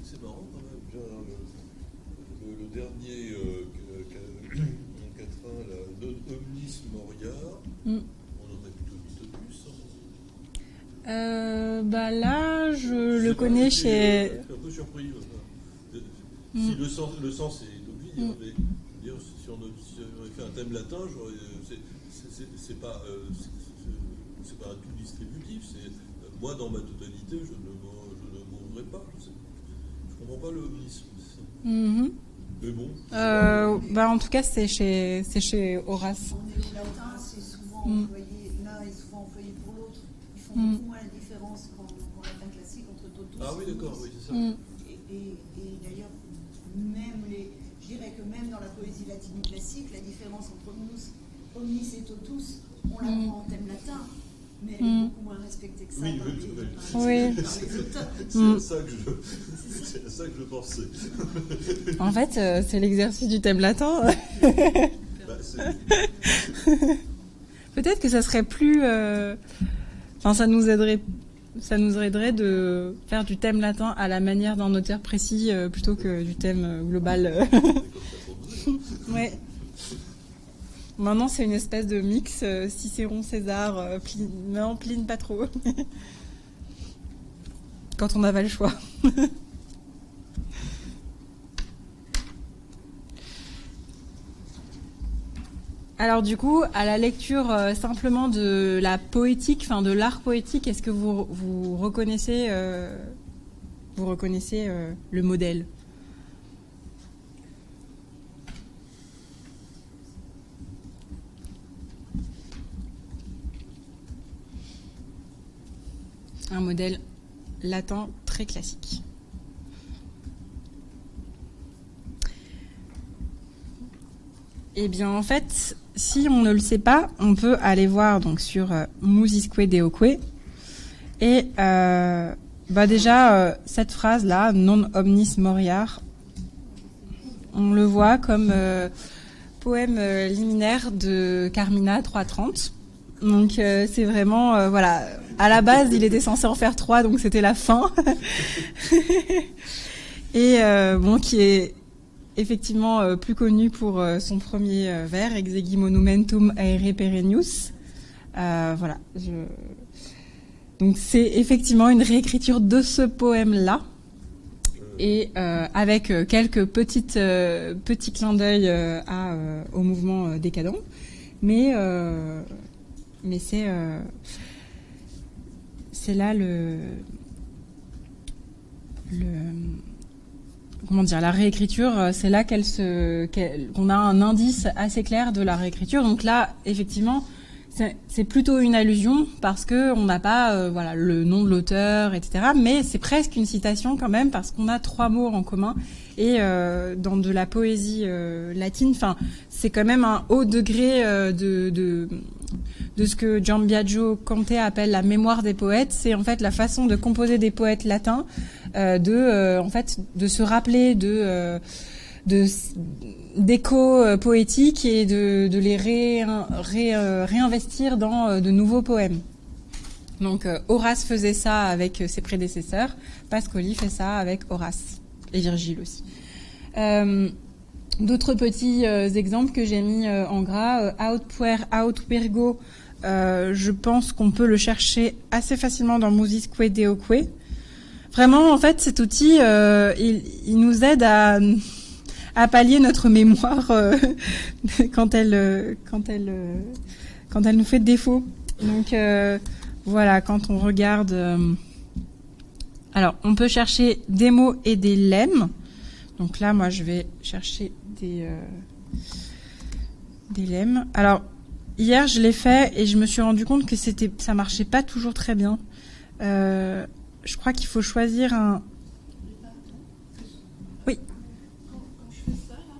C'est marrant quand même. Genre, le dernier quatrain, là, Non Omnis Moria, on aurait plutôt dit Totus. Là, je le connais chez... Je suis un peu surpris. Si le sens est obvi, mais je veux dire, si on avait fait un thème latin, c'est pas un tout distributif. Moi, dans ma totalité, je ne mourrai pas. Je comprends pas le omnisme. Mais bon. En tout cas, c'est chez Horace. En néo-latin, c'est souvent employé, l'un est souvent employé pour l'autre. Ils font beaucoup moins la différence qu'en latin classique entre totus. Ah oui, d'accord, oui, c'est ça. Et d'ailleurs, je dirais que même dans la poésie latine classique, la différence entre omnis et totus, on la prend en thème latin. Mais elle est beaucoup moins respectée que ça par les auteurs. C'est à ça que je pensais. En fait, c'est l'exercice du thème latin. Peut-être que ça serait plus... ça nous aiderait de faire du thème latin à la manière d'un auteur précis plutôt que du thème global. Ouais. Maintenant, c'est une espèce de mix Cicéron, César, Pline, pas trop. Quand on n'a pas le choix. Alors du coup, à la lecture simplement de la poétique, de l'art poétique, est-ce que vous reconnaissez le modèle ? Un modèle latin très classique. Eh bien, en fait, si on ne le sait pas, on peut aller voir donc sur Musisque Deoque. Et déjà, cette phrase-là, non omnis moriar, on le voit comme poème liminaire de Carmina 330. Donc c'est vraiment, à la base, il était censé en faire 3, donc c'était la fin. Et qui est effectivement plus connu pour son premier vers, Exegi monumentum aere perennius. Donc c'est effectivement une réécriture de ce poème-là, et avec quelques petits clins d'œil au mouvement décadent, mais c'est là la réécriture, c'est là qu'on a un indice assez clair de la réécriture. Donc là, effectivement, c'est plutôt une allusion parce que on n'a pas le nom de l'auteur, etc. Mais c'est presque une citation quand même parce qu'on a 3 mots en commun. Et dans de la poésie latine, c'est quand même un haut degré de ce que Giambiagio Conte appelle la mémoire des poètes. C'est en fait la façon de composer des poètes latins, de se rappeler de d'écho poétique et de les réinvestir dans de nouveaux poèmes. Donc Horace faisait ça avec ses prédécesseurs, Pascoli fait ça avec Horace et Virgile aussi. D'autres petits exemples que j'ai mis en gras, Aut puer, aut virgo, je pense qu'on peut le chercher assez facilement dans Musisque Deoque. Vraiment, en fait, cet outil, il nous aide à pallier notre mémoire quand elle nous fait défaut. Donc voilà, quand on regarde, alors on peut chercher des mots et des lemmes. Donc là, moi, je vais chercher des lemmes. Alors hier, je l'ai fait et je me suis rendu compte que ça marchait pas toujours très bien. Je crois qu'il faut choisir un. Oui. Quand je fais ça, là,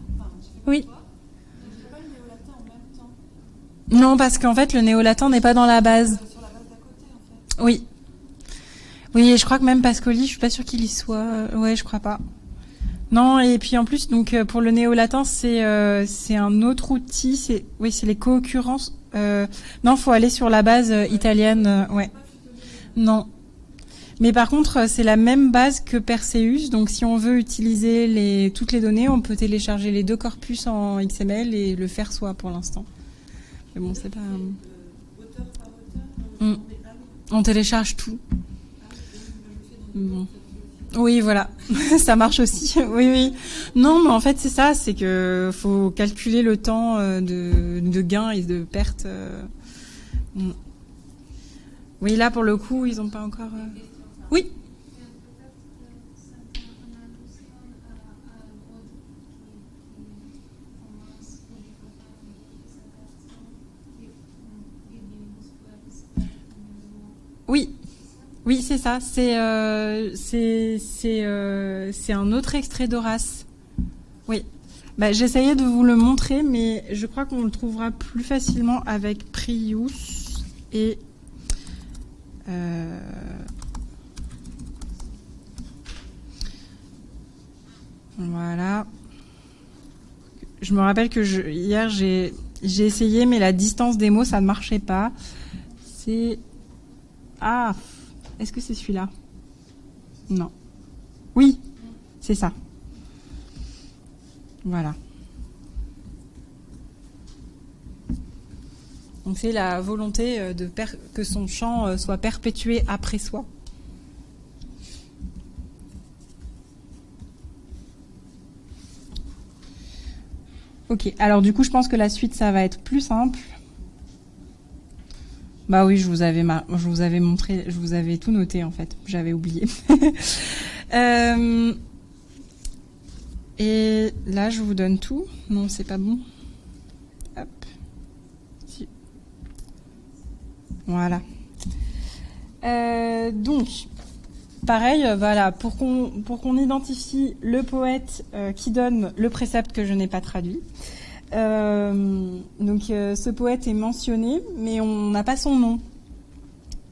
Oui. je fais pas le néo-latin en même temps. Non, parce qu'en fait, le néo-latin n'est pas dans la base. Sur la base d'à côté, en fait. Oui. Oui, et je crois que même Pascoli, je suis pas sûre qu'il y soit. Ouais, je crois pas. Non, et puis en plus, donc pour le néo-latin, c'est un autre outil. C'est les co-occurrences. Non, faut aller sur la base italienne. Ouais. Non. Mais par contre, c'est la même base que Perseus. Donc, si on veut utiliser toutes les données, on peut télécharger les 2 corpus en XML et le faire soi pour l'instant. Mais bon, c'est pas. Auteur par auteur. On télécharge tout. Bon. Oui, voilà, ça marche aussi. Oui. Non, mais en fait, c'est ça, c'est que faut calculer le temps de gain et de perte. Oui, là, pour le coup, ils n'ont pas encore. Oui. Oui, c'est ça. C'est un autre extrait d'Horace. Oui. J'essayais de vous le montrer, mais je crois qu'on le trouvera plus facilement avec Prius et voilà. Je me rappelle que hier j'ai essayé, mais la distance des mots ça ne marchait pas. C'est est-ce que c'est celui-là? Non. Oui, c'est ça. Voilà. Donc c'est la volonté que son chant soit perpétué après soi. Ok, alors du coup je pense que la suite ça va être plus simple. Bah oui, je vous avais montré, je vous avais tout noté en fait, j'avais oublié. Et là je vous donne tout. Non, c'est pas bon. Hop. Si. Voilà. Donc, pareil, voilà, pour qu'on identifie le poète qui donne le précepte que je n'ai pas traduit. Donc ce poète est mentionné, mais on n'a pas son nom.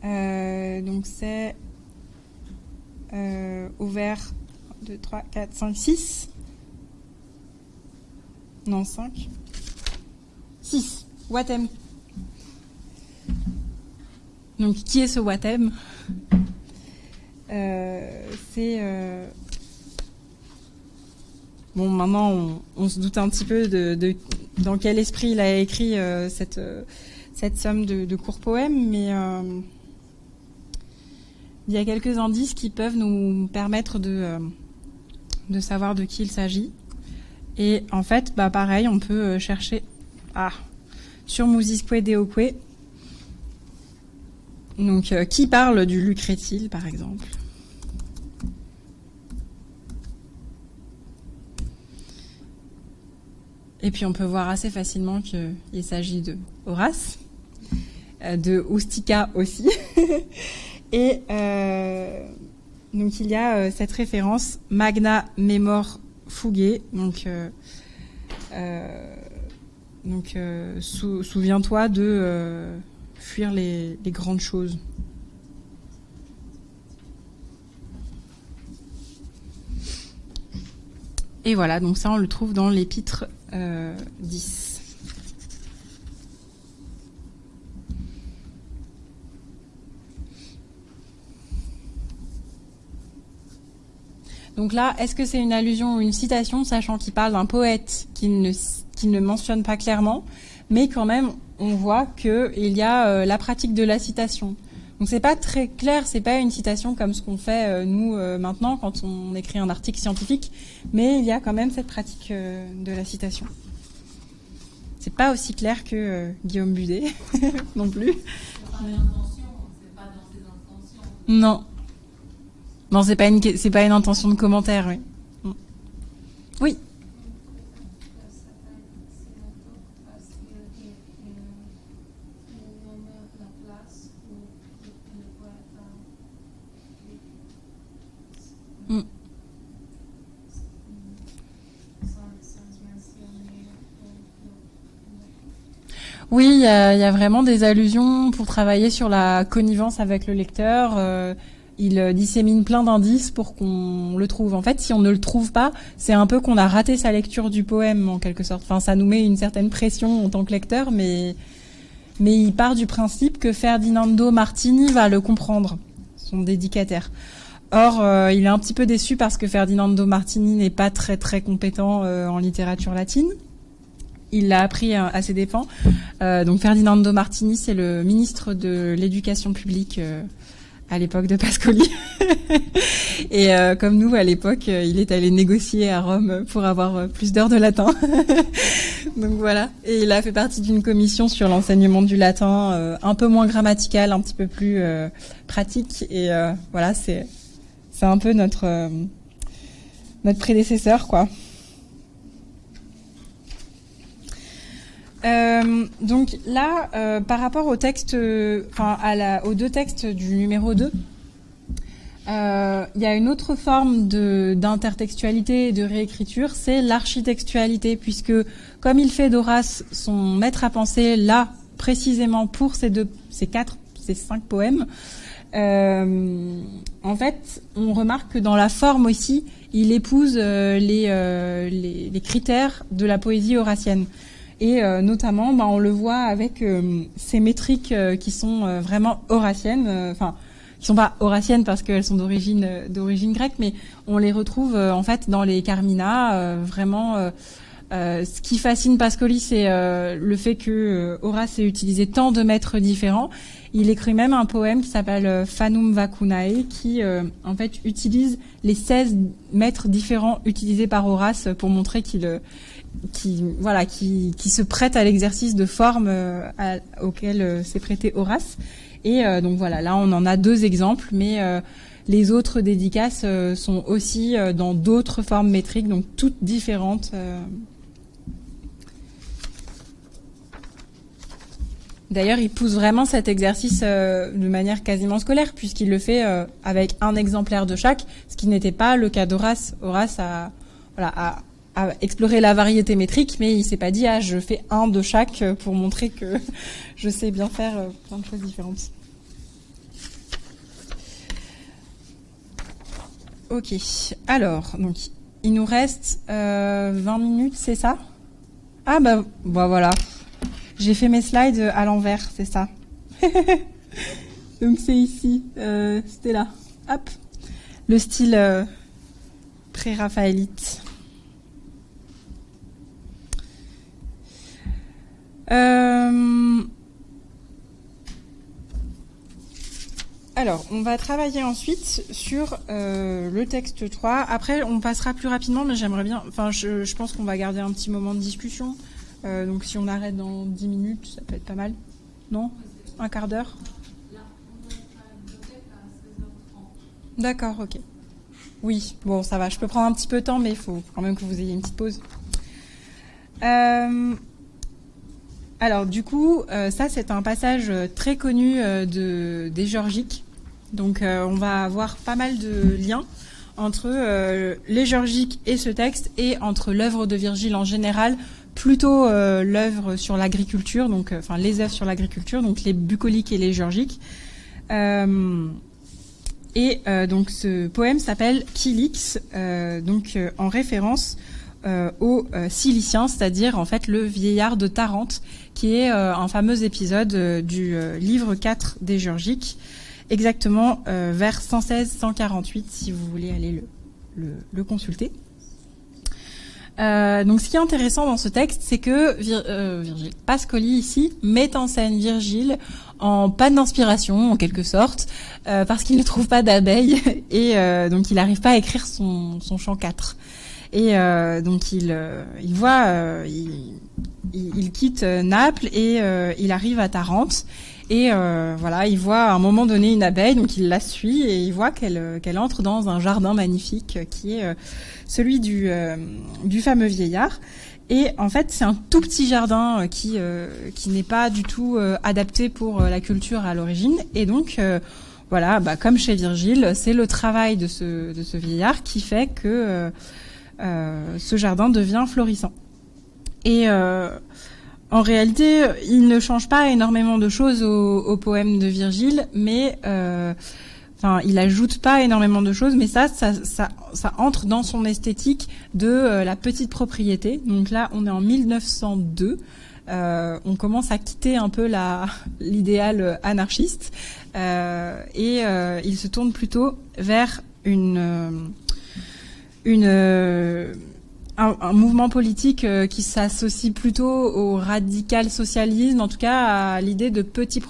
Donc c'est au vers 2, 3, 4, 5, 6. Non, 5. 6. Watem. Donc qui est ce Watem? C'est... Bon, maintenant, on se doute un petit peu de dans quel esprit il a écrit cette somme de courts poèmes, mais il y a quelques indices qui peuvent nous permettre de savoir de qui il s'agit. Et en fait, pareil, on peut chercher sur Musisque Deoque, donc qui parle du Lucrétile, par exemple. Et puis on peut voir assez facilement qu'il s'agit de Horace, de Ustica aussi. Et donc il y a cette référence Magna Memor Fugae, donc souviens-toi de fuir les grandes choses. Et voilà, donc ça on le trouve dans l'épître 10. Donc là, est-ce que c'est une allusion ou une citation, sachant qu'il parle d'un poète qu'il ne mentionne pas clairement, mais quand même, on voit qu'il y a la pratique de la citation. Donc c'est pas très clair, c'est pas une citation comme ce qu'on fait nous maintenant quand on écrit un article scientifique, mais il y a quand même cette pratique de la citation. C'est pas aussi clair que Guillaume Budet non plus. C'est pas l'intention, c'est pas dans ses intentions. Non. Non, c'est pas une intention de commentaire, oui. Oui. Oui, il y a vraiment des allusions pour travailler sur la connivence avec le lecteur. Il dissémine plein d'indices pour qu'on le trouve. En fait, si on ne le trouve pas, c'est un peu qu'on a raté sa lecture du poème, en quelque sorte. Enfin, ça nous met une certaine pression en tant que lecteur, mais il part du principe que Ferdinando Martini va le comprendre, son dédicataire. Or, il est un petit peu déçu parce que Ferdinando Martini n'est pas très très compétent en littérature latine. Il l'a appris à ses dépens. Donc Ferdinando Martini, c'est le ministre de l'Éducation publique à l'époque de Pascoli. Et comme nous, à l'époque, il est allé négocier à Rome pour avoir plus d'heures de latin. Donc voilà. Et il a fait partie d'une commission sur l'enseignement du latin, un peu moins grammatical, un petit peu plus pratique. Et voilà, c'est un peu notre prédécesseur, quoi. Donc là, par rapport au texte, aux deux textes du numéro 2, il y a une autre forme d'intertextualité et de réécriture, c'est l'architextualité, puisque comme il fait d'Horace son maître à penser là, précisément pour ces 5 poèmes, en fait, on remarque que dans la forme aussi, il épouse les critères de la poésie horacienne. Et notamment, on le voit avec ces métriques qui sont vraiment horaciennes, qui sont pas horaciennes parce qu'elles sont d'origine grecque, mais on les retrouve en fait dans les Carmina. Vraiment, ce qui fascine Pascoli, c'est le fait que Horace ait utilisé tant de mètres différents. Il écrit même un poème qui s'appelle Fanum Vacunae, qui en fait utilise les 16 mètres différents utilisés par Horace pour montrer qui se prête à l'exercice de forme auquel s'est prêté Horace. Et donc voilà, là on en a 2 exemples, mais les autres dédicaces sont aussi dans d'autres formes métriques, donc toutes différentes. D'ailleurs, il pousse vraiment cet exercice de manière quasiment scolaire, puisqu'il le fait avec un exemplaire de chaque, ce qui n'était pas le cas d'Horace. Horace a exploré la variété métrique, mais il s'est pas dit je fais un de chaque pour montrer que je sais bien faire plein de choses différentes. Ok, alors donc il nous reste 20 minutes, c'est ça? Ah bah voilà. J'ai fait mes slides à l'envers, c'est ça. Donc c'est ici, c'était là. Hop, le style pré-raphaélite. Alors, on va travailler ensuite sur le texte 3. Après, on passera plus rapidement, mais j'aimerais bien... je pense qu'on va garder un petit moment de discussion. Donc, si on arrête dans 10 minutes, ça peut être pas mal. Non? Un quart d'heure? Là, on va être à la bibliothèque à 16h30. D'accord, ok. Oui, bon, ça va. Je peux prendre un petit peu de temps, mais il faut quand même que vous ayez une petite pause. Alors, du coup, ça, c'est un passage très connu des Géorgiques. Donc, on va avoir pas mal de liens entre les Géorgiques et ce texte, et entre l'œuvre de Virgile en général, plutôt l'œuvre sur l'agriculture, donc les œuvres sur l'agriculture, donc les bucoliques et les géorgiques. Et donc ce poème s'appelle Kilix, en référence au Cilicien, c'est-à-dire en fait le vieillard de Tarente, qui est un fameux épisode du livre 4 des Géorgiques, exactement vers 116-148 si vous voulez aller le consulter. Donc ce qui est intéressant dans ce texte, c'est que Virgile Pascoli ici met en scène Virgile en panne d'inspiration en quelque sorte, parce qu'il ne trouve pas d'abeilles et donc il n'arrive pas à écrire son chant 4. Et donc il quitte Naples et il arrive à Tarente. Et voilà, il voit à un moment donné une abeille, donc il la suit et il voit qu'elle entre dans un jardin magnifique qui est celui du fameux vieillard. Et en fait, c'est un tout petit jardin qui n'est pas du tout adapté pour la culture à l'origine. Et donc voilà, comme chez Virgile, c'est le travail de ce vieillard qui fait que ce jardin devient florissant. Et en réalité, il ne change pas énormément de choses au poème de Virgile, mais il ajoute pas énormément de choses, mais ça entre dans son esthétique de la petite propriété. Donc là, on est en 1902. On commence à quitter un peu l'idéal anarchiste et il se tourne plutôt vers un mouvement politique qui s'associe plutôt au radical socialisme, en tout cas à l'idée de petite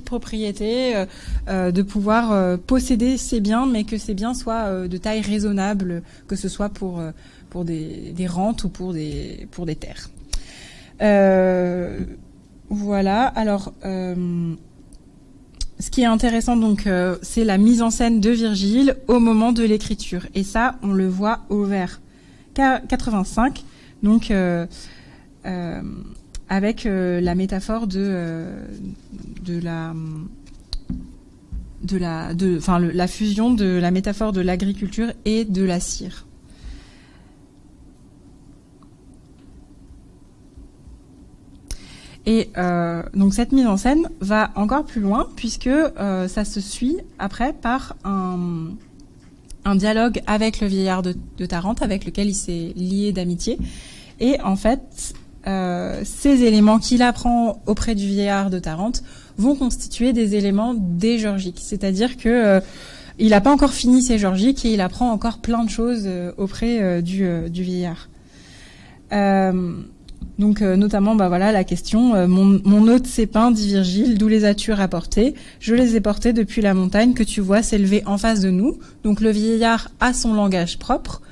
propriété, de pouvoir posséder ses biens, mais que ces biens soient de taille raisonnable, que ce soit pour des rentes ou pour des terres. Voilà. Alors, ce qui est intéressant donc, c'est la mise en scène de Virgile au moment de l'écriture, et ça, on le voit au vers 85, donc avec la métaphore la fusion de la métaphore de l'agriculture et de la cire. Et donc cette mise en scène va encore plus loin puisque ça se suit après par un dialogue avec le vieillard de Tarente, avec lequel il s'est lié d'amitié. Et en fait, ces éléments qu'il apprend auprès du vieillard de Tarente vont constituer des éléments des Géorgiques. C'est-à-dire que il n'a pas encore fini ses Géorgiques et il apprend encore plein de choses auprès du vieillard. Donc notamment la question mon hôte s'est peint, dit Virgile, d'où les as-tu rapportés? Je les ai portés depuis la montagne que tu vois s'élever en face de nous. Donc le vieillard a son langage propre.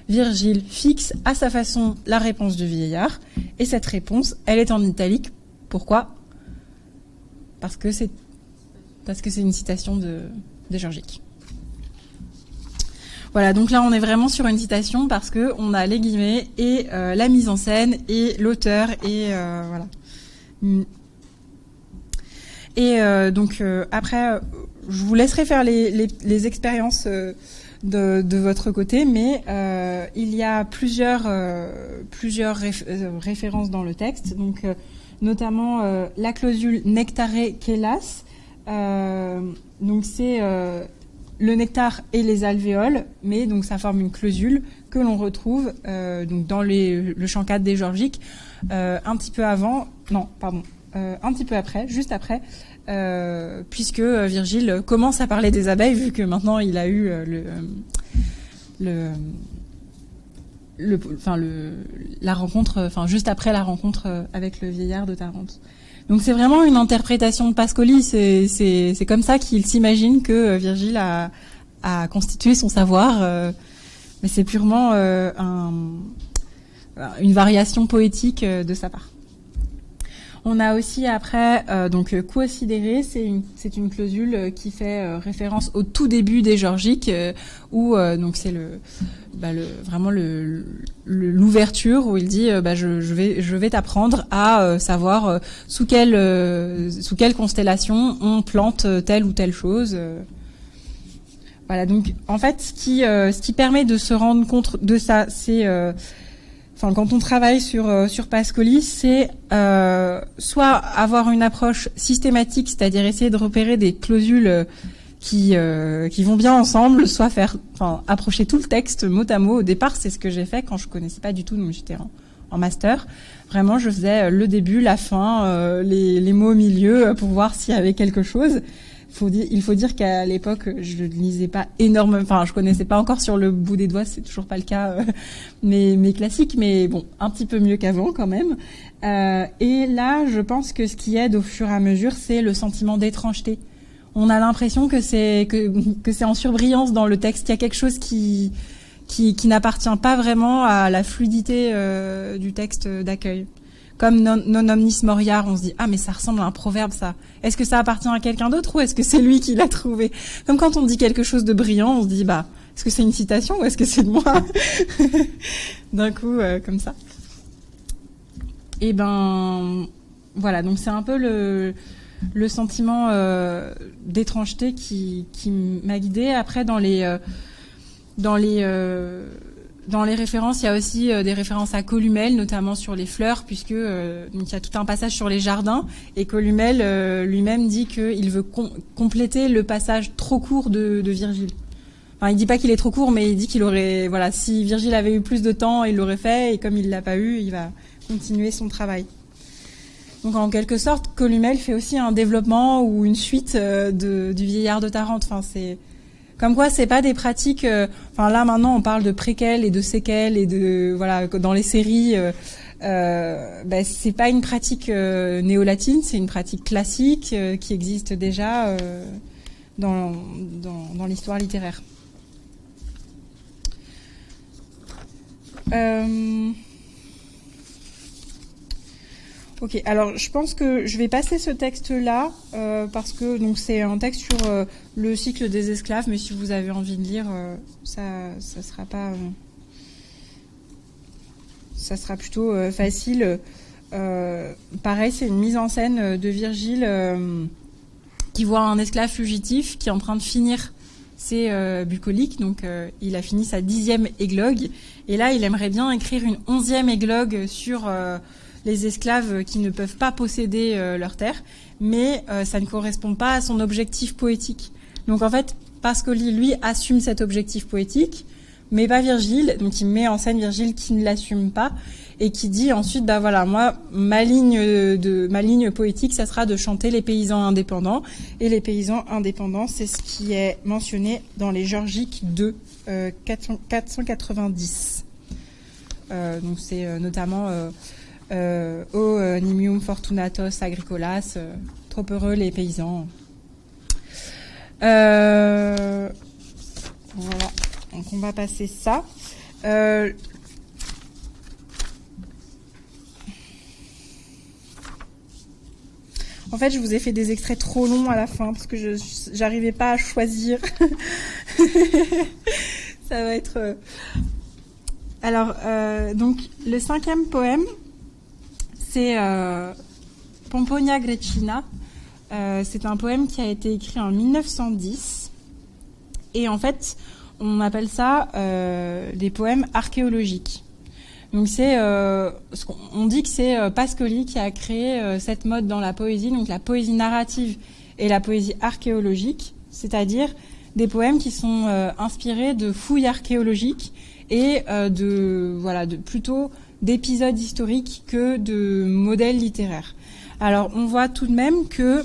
Virgile fixe à sa façon la réponse du vieillard, et cette réponse, elle est en italique. Pourquoi? Parce que c'est une citation des Géorgiques. Voilà, donc là on est vraiment sur une citation parce que on a les guillemets et la mise en scène et l'auteur et voilà. Et donc après, je vous laisserai faire les expériences de votre côté, mais il y a plusieurs références dans le texte, donc notamment la clausule nectare chelas, donc c'est le nectar et les alvéoles, mais donc ça forme une clausule que l'on retrouve donc dans le chant 4 des Géorgiques, un petit peu après, juste après, puisque Virgile commence à parler des abeilles, vu que maintenant il a eu la rencontre, juste après la rencontre avec le vieillard de Tarente. Donc c'est vraiment une interprétation de Pascoli, c'est comme ça qu'il s'imagine que Virgile a constitué son savoir, mais c'est purement une variation poétique de sa part. On a aussi après donc considéré, c'est une clausule qui fait référence au tout début des Géorgiques, où donc c'est vraiment l'ouverture où il dit je vais t'apprendre à savoir sous quelle constellation on plante telle ou telle chose. Voilà, donc en fait ce qui permet de se rendre compte de ça, c'est quand on travaille sur Pascoli, c'est soit avoir une approche systématique, c'est-à-dire essayer de repérer des clausules qui vont bien ensemble, soit approcher tout le texte mot à mot. Au départ, c'est ce que j'ai fait quand je connaissais pas du tout, donc j'étais en master. Vraiment, je faisais le début, la fin, les mots au milieu pour voir s'il y avait quelque chose. Il faut dire qu'à l'époque, je ne lisais pas énormément, enfin, je connaissais pas encore sur le bout des doigts, c'est toujours pas le cas, mes classiques, mais bon, un petit peu mieux qu'avant quand même. Et là, je pense que ce qui aide au fur et à mesure, c'est le sentiment d'étrangeté. On a l'impression que c'est en surbrillance dans le texte. Il y a quelque chose qui n'appartient pas vraiment à la fluidité du texte d'accueil. Comme non omnis moriar, on se dit, ah, mais ça ressemble à un proverbe, ça. Est-ce que ça appartient à quelqu'un d'autre ou est-ce que c'est lui qui l'a trouvé? Comme quand on dit quelque chose de brillant, on se dit, bah, est-ce que c'est une citation ou est-ce que c'est de moi? D'un coup, comme ça. Et ben, voilà. Donc c'est un peu le sentiment d'étrangeté qui m'a guidée. Après, dans les références, il y a aussi des références à Columel, notamment sur les fleurs, puisque donc il y a tout un passage sur les jardins, et Columel lui-même dit qu'il veut compléter le passage trop court de Virgile. Enfin, il dit pas qu'il est trop court, mais il dit qu'il aurait, voilà, si Virgile avait eu plus de temps, il l'aurait fait, et comme il l'a pas eu, il va continuer son travail. Donc en quelque sorte, Columel fait aussi un développement ou une suite du Vieillard de Tarente. Enfin, c'est comme quoi c'est pas des pratiques. Enfin là maintenant on parle de préquels et de séquelles et de voilà dans les séries. C'est pas une pratique néo-latine, c'est une pratique classique qui existe déjà dans l'histoire littéraire. Ok, alors je pense que je vais passer ce texte-là parce que donc c'est un texte sur le cycle des esclaves, mais si vous avez envie de lire, ça sera pas, ça sera plutôt facile. Pareil, c'est une mise en scène de Virgile qui voit un esclave fugitif qui est en train de finir ses bucoliques, donc il a fini sa 10e églogue, et là il aimerait bien écrire une 11e églogue sur les esclaves qui ne peuvent pas posséder leur terre, mais ça ne correspond pas à son objectif poétique. Donc en fait, Pascoli, lui, assume cet objectif poétique, mais pas Virgile. Donc il met en scène Virgile qui ne l'assume pas et qui dit ensuite, bah voilà, moi, ma ligne poétique, ça sera de chanter les paysans indépendants. Et les paysans indépendants, c'est ce qui est mentionné dans les Georgiques 2, 490. Donc c'est notamment O nimium fortunatos agricolas, trop heureux les paysans. Voilà, donc on va passer ça. En fait, je vous ai fait des extraits trop longs à la fin parce que j'arrivais pas à choisir. Ça va être. Alors, donc le 5e poème, c'est Pomponia Graecina. C'est un poème qui a été écrit en 1910 et en fait, on appelle ça des poèmes archéologiques. Donc on dit que c'est Pascoli qui a créé cette mode dans la poésie, donc la poésie narrative et la poésie archéologique, c'est-à-dire des poèmes qui sont inspirés de fouilles archéologiques et plutôt d'épisodes historiques que de modèles littéraires. Alors on voit tout de même que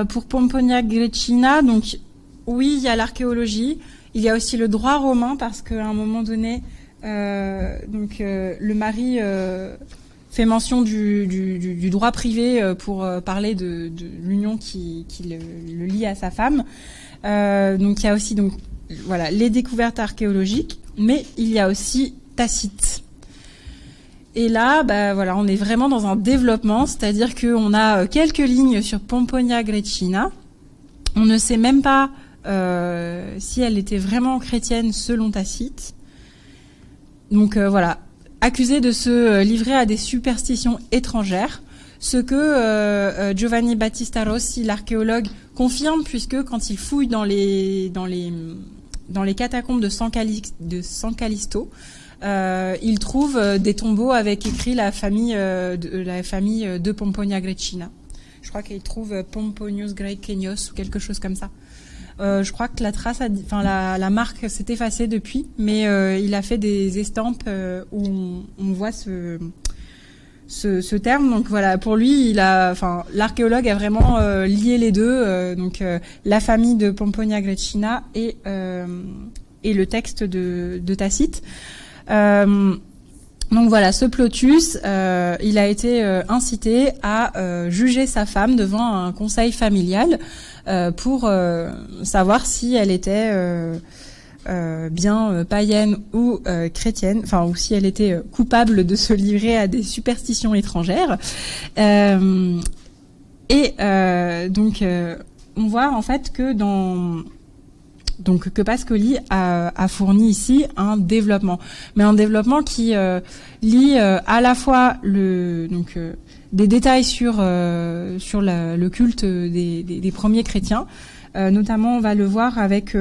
pour Pomponia Graecina, donc oui, il y a l'archéologie. Il y a aussi le droit romain parce qu'à un moment donné, le mari fait mention du droit privé pour parler de l'union qui le lie à sa femme. Donc il y a aussi les découvertes archéologiques, mais il y a aussi Tacite. Et là, on est vraiment dans un développement, c'est-à-dire qu'on a quelques lignes sur Pomponia Graecina. On ne sait même pas si elle était vraiment chrétienne selon Tacite. Donc accusée de se livrer à des superstitions étrangères, ce que Giovanni Battista Rossi, l'archéologue, confirme puisque quand il fouille dans les catacombes de San Callisto, il trouve des tombeaux avec écrit la famille de Pomponia Graecina. Je crois qu'il trouve Pomponius Graecenius ou quelque chose comme ça. Je crois que la trace, la marque s'est effacée depuis, mais il a fait des estampes où on voit ce terme. Donc voilà, pour lui, l'archéologue a vraiment lié les deux, la famille de Pomponia Graecina et le texte de Tacite. Donc voilà, ce Plotius, il a été incité à juger sa femme devant un conseil familial pour savoir si elle était bien païenne ou chrétienne, ou si elle était coupable de se livrer à des superstitions étrangères. On voit en fait que que Pascoli a fourni ici un développement, mais un développement qui lie à la fois des détails sur le culte des premiers chrétiens, notamment on va le voir avec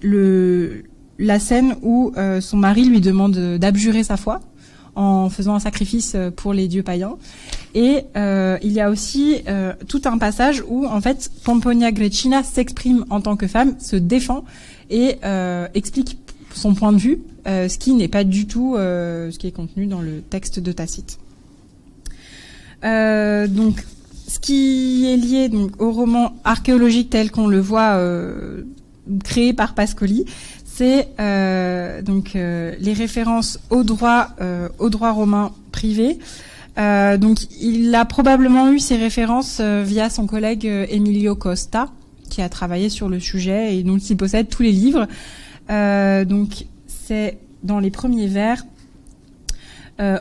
la scène où son mari lui demande d'abjurer sa foi en faisant un sacrifice pour les dieux païens. Et il y a aussi tout un passage où en fait Pomponia Graecina s'exprime en tant que femme, se défend et explique son point de vue, ce qui n'est pas du tout ce qui est contenu dans le texte de Tacite. Donc ce qui est lié au roman archéologique tel qu'on le voit créé par Pascoli, c'est les références au droit romain privé. Il a probablement eu ces références via son collègue Emilio Costa, qui a travaillé sur le sujet et dont il possède tous les livres. C'est dans les premiers vers.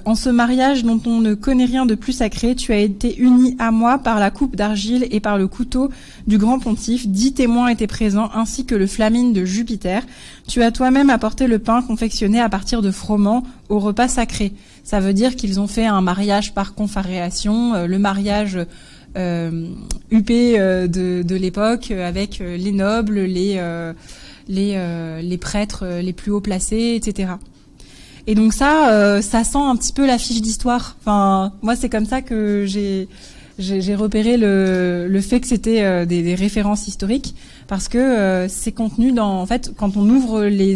En ce mariage dont on ne connaît rien de plus sacré, tu as été uni à moi par la coupe d'argile et par le couteau du grand pontife. 10 témoins étaient présents, ainsi que le flamine de Jupiter. Tu as toi-même apporté le pain confectionné à partir de froment au repas sacré. Ça veut dire qu'ils ont fait un mariage par confaréation, le mariage huppé de l'époque, avec les nobles, les prêtres les plus haut placés, etc. Et donc ça sent un petit peu la fiche d'histoire. Enfin, moi, c'est comme ça que j'ai repéré le fait que c'était des références historiques, parce que c'est contenu en fait, quand on ouvre les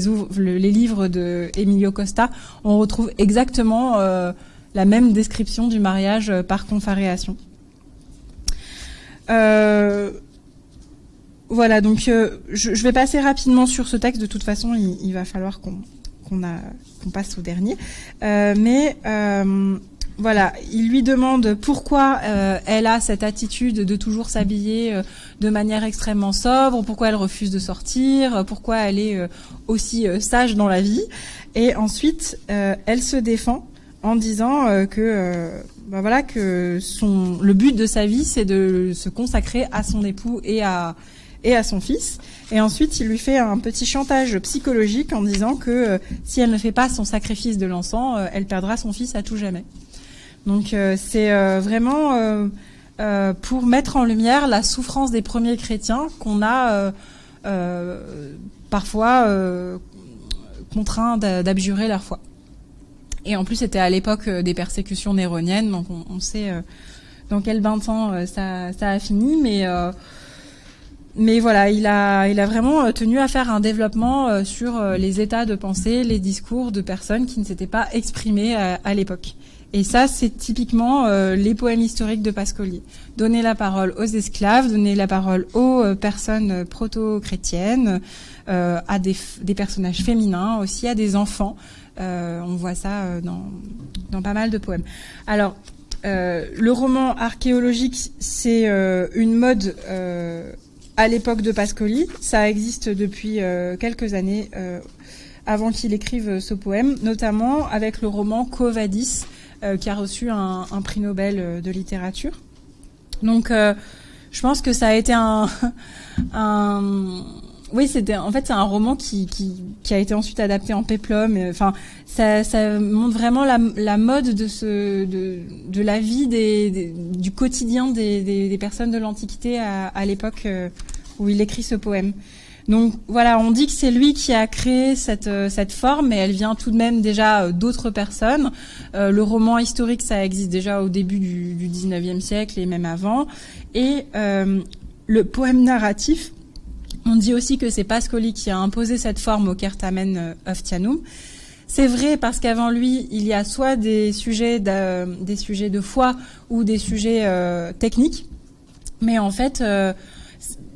livres de Emilio Costa, on retrouve exactement la même description du mariage par confaréation. Voilà, donc je vais passer rapidement sur ce texte. De toute façon, il va falloir qu'on passe au dernier. Voilà, il lui demande pourquoi elle a cette attitude de toujours s'habiller de manière extrêmement sobre, pourquoi elle refuse de sortir, pourquoi elle est aussi sage dans la vie. Et ensuite, elle se défend en disant que le but de sa vie, c'est de se consacrer à son époux et à son fils. Et ensuite, il lui fait un petit chantage psychologique en disant que si elle ne fait pas son sacrifice de l'encens, elle perdra son fils à tout jamais. Donc c'est vraiment pour mettre en lumière la souffrance des premiers chrétiens qu'on a parfois contraints d'abjurer leur foi. Et en plus, c'était à l'époque des persécutions néroniennes, donc on sait dans quel bain de sang ça a fini, mais voilà, il a vraiment tenu à faire un développement sur les états de pensée, les discours de personnes qui ne s'étaient pas exprimées à l'époque. Et ça, c'est typiquement les poèmes historiques de Pascoli. Donner la parole aux esclaves, donner la parole aux personnes proto-chrétiennes, à des personnages féminins, aussi à des enfants. On voit ça dans pas mal de poèmes. Alors, le roman archéologique, c'est une mode à l'époque de Pascoli. Ça existe depuis quelques années avant qu'il écrive ce poème, notamment avec le roman Quo Vadis, qui a reçu un prix Nobel de littérature. Donc, je pense que ça a été oui, c'est un roman qui a été ensuite adapté en péplum. Enfin, ça montre vraiment la mode de la vie du quotidien des personnes de l'Antiquité à l'époque où il écrit ce poème. Donc voilà, on dit que c'est lui qui a créé cette forme, mais elle vient tout de même déjà d'autres personnes. Le roman historique, ça existe déjà au début du 19e siècle et même avant. Et le poème narratif, on dit aussi que c'est Pascoli qui a imposé cette forme au Certamen Oftianum. C'est vrai parce qu'avant lui, il y a soit des sujets de foi ou des sujets techniques, mais en fait,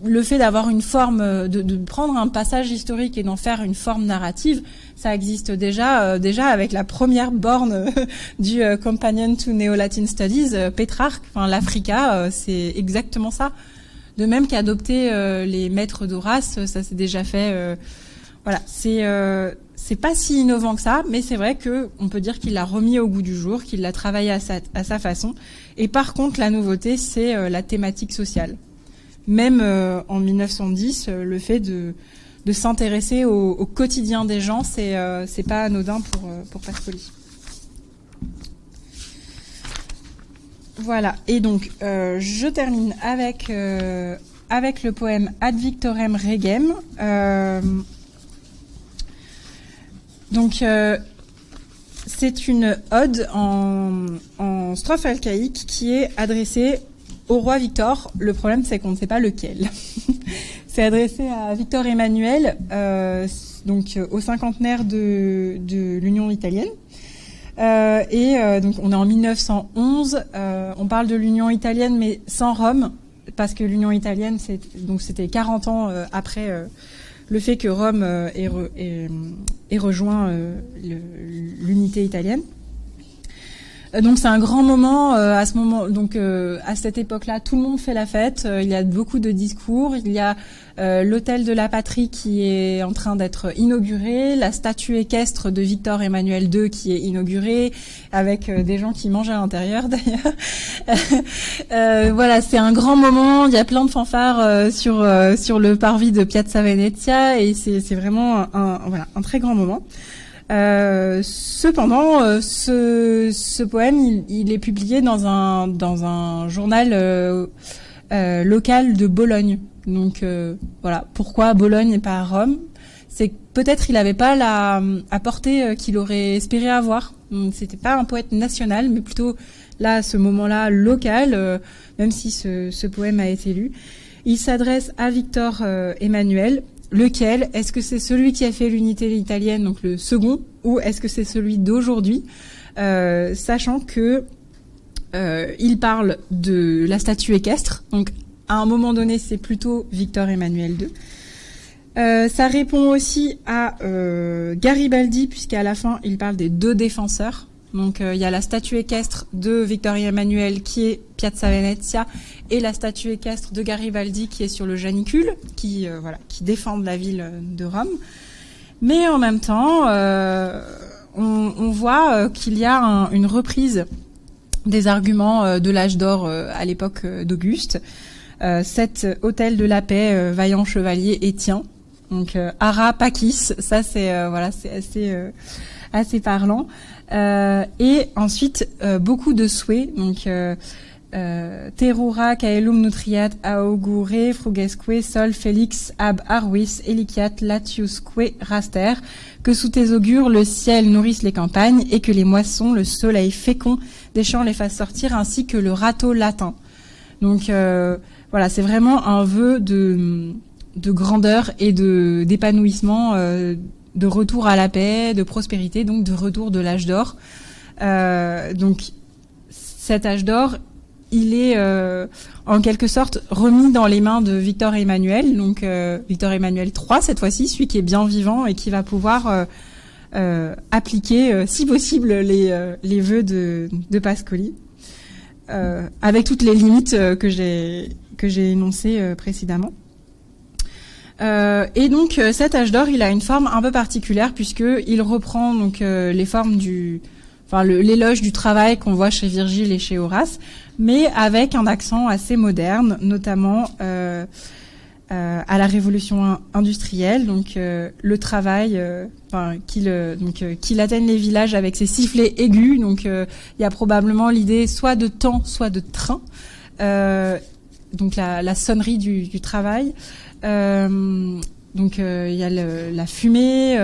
le fait d'avoir une forme, de prendre un passage historique et d'en faire une forme narrative, ça existe déjà avec la première borne du Companion to Neo-Latin Studies, Pétrarque, enfin l'Africa, c'est exactement ça. De même qu'adopter les maîtres d'Horace, ça s'est déjà fait. Voilà, c'est pas si innovant que ça, mais c'est vrai que on peut dire qu'il l'a remis au goût du jour, qu'il l'a travaillé à sa façon. Et par contre, la nouveauté, c'est la thématique sociale. Même en 1910, le fait de s'intéresser au quotidien des gens, c'est pas anodin pour Pascoli. Voilà. Et donc, je termine avec le poème Ad Victorem Regem. Donc, c'est une ode en strophe alcaïque qui est adressée au roi Victor. Le problème, c'est qu'on ne sait pas lequel. C'est adressé à Victor Emmanuel, donc au cinquantenaire de l'Union italienne. Donc, on est en 1911. On parle de l'Union italienne, mais sans Rome, parce que l'Union italienne, c'était 40 ans après le fait que Rome ait rejoint l'unité italienne. Donc c'est un grand moment à ce moment. Donc à cette époque-là, tout le monde fait la fête. Il y a beaucoup de discours. Il y a l'hôtel de la Patrie qui est en train d'être inauguré, la statue équestre de Victor Emmanuel II qui est inaugurée, avec des gens qui mangent à l'intérieur d'ailleurs. Voilà, c'est un grand moment. Il y a plein de fanfares sur le parvis de Piazza Venezia et c'est vraiment un très grand moment. Cependant, ce poème, il est publié dans un journal local de Bologne. Donc voilà, pourquoi Bologne et pas Rome? C'est que peut-être il n'avait pas la portée qu'il aurait espéré avoir. C'était pas un poète national, mais plutôt là, à ce moment-là, local, même si ce poème a été lu. Il s'adresse à Victor Emmanuel. Lequel? Est-ce que c'est celui qui a fait l'unité italienne, donc le second, ou est-ce que c'est celui d'aujourd'hui, sachant que il parle de la statue équestre, donc à un moment donné c'est plutôt Victor Emmanuel II. Ça répond aussi à Garibaldi, puisqu'à la fin il parle des deux défenseurs. Donc il y a la statue équestre de Victor Emmanuel qui est Piazza Venezia et la statue équestre de Garibaldi qui est sur le Janicule, qui défendent la ville de Rome. Mais en même temps, on voit qu'il y a une reprise des arguments de l'âge d'or à l'époque d'Auguste. Cet hôtel de la paix, vaillant chevalier Étienne. Donc Ara Pacis, ça c'est assez parlant. Et ensuite beaucoup de souhaits, donc terrora caelum nutriat augure frugesque sol felix ab arvis eliciat latiusque raster, que sous tes augures le ciel nourrisse les campagnes et que les moissons, le soleil fécond des champs les fassent sortir, ainsi que le râteau latin. Donc voilà, c'est vraiment un vœu de grandeur et d'épanouissement, de retour à la paix, de prospérité, donc de retour de l'âge d'or. Donc cet âge d'or, il est en quelque sorte remis dans les mains de Victor Emmanuel, donc Victor Emmanuel III cette fois-ci, celui qui est bien vivant et qui va pouvoir appliquer, si possible, les vœux de Pascoli, avec toutes les limites que j'ai énoncées précédemment. Et donc cet âge d'or, il a une forme un peu particulière puisque il reprend donc les formes l'éloge du travail qu'on voit chez Virgile et chez Horace, mais avec un accent assez moderne, notamment à la révolution industrielle, donc le travail, qu'il atteigne les villages avec ses sifflets aigus. Donc il y a probablement l'idée soit de temps, soit de train, donc la sonnerie du travail. Donc il y a la fumée,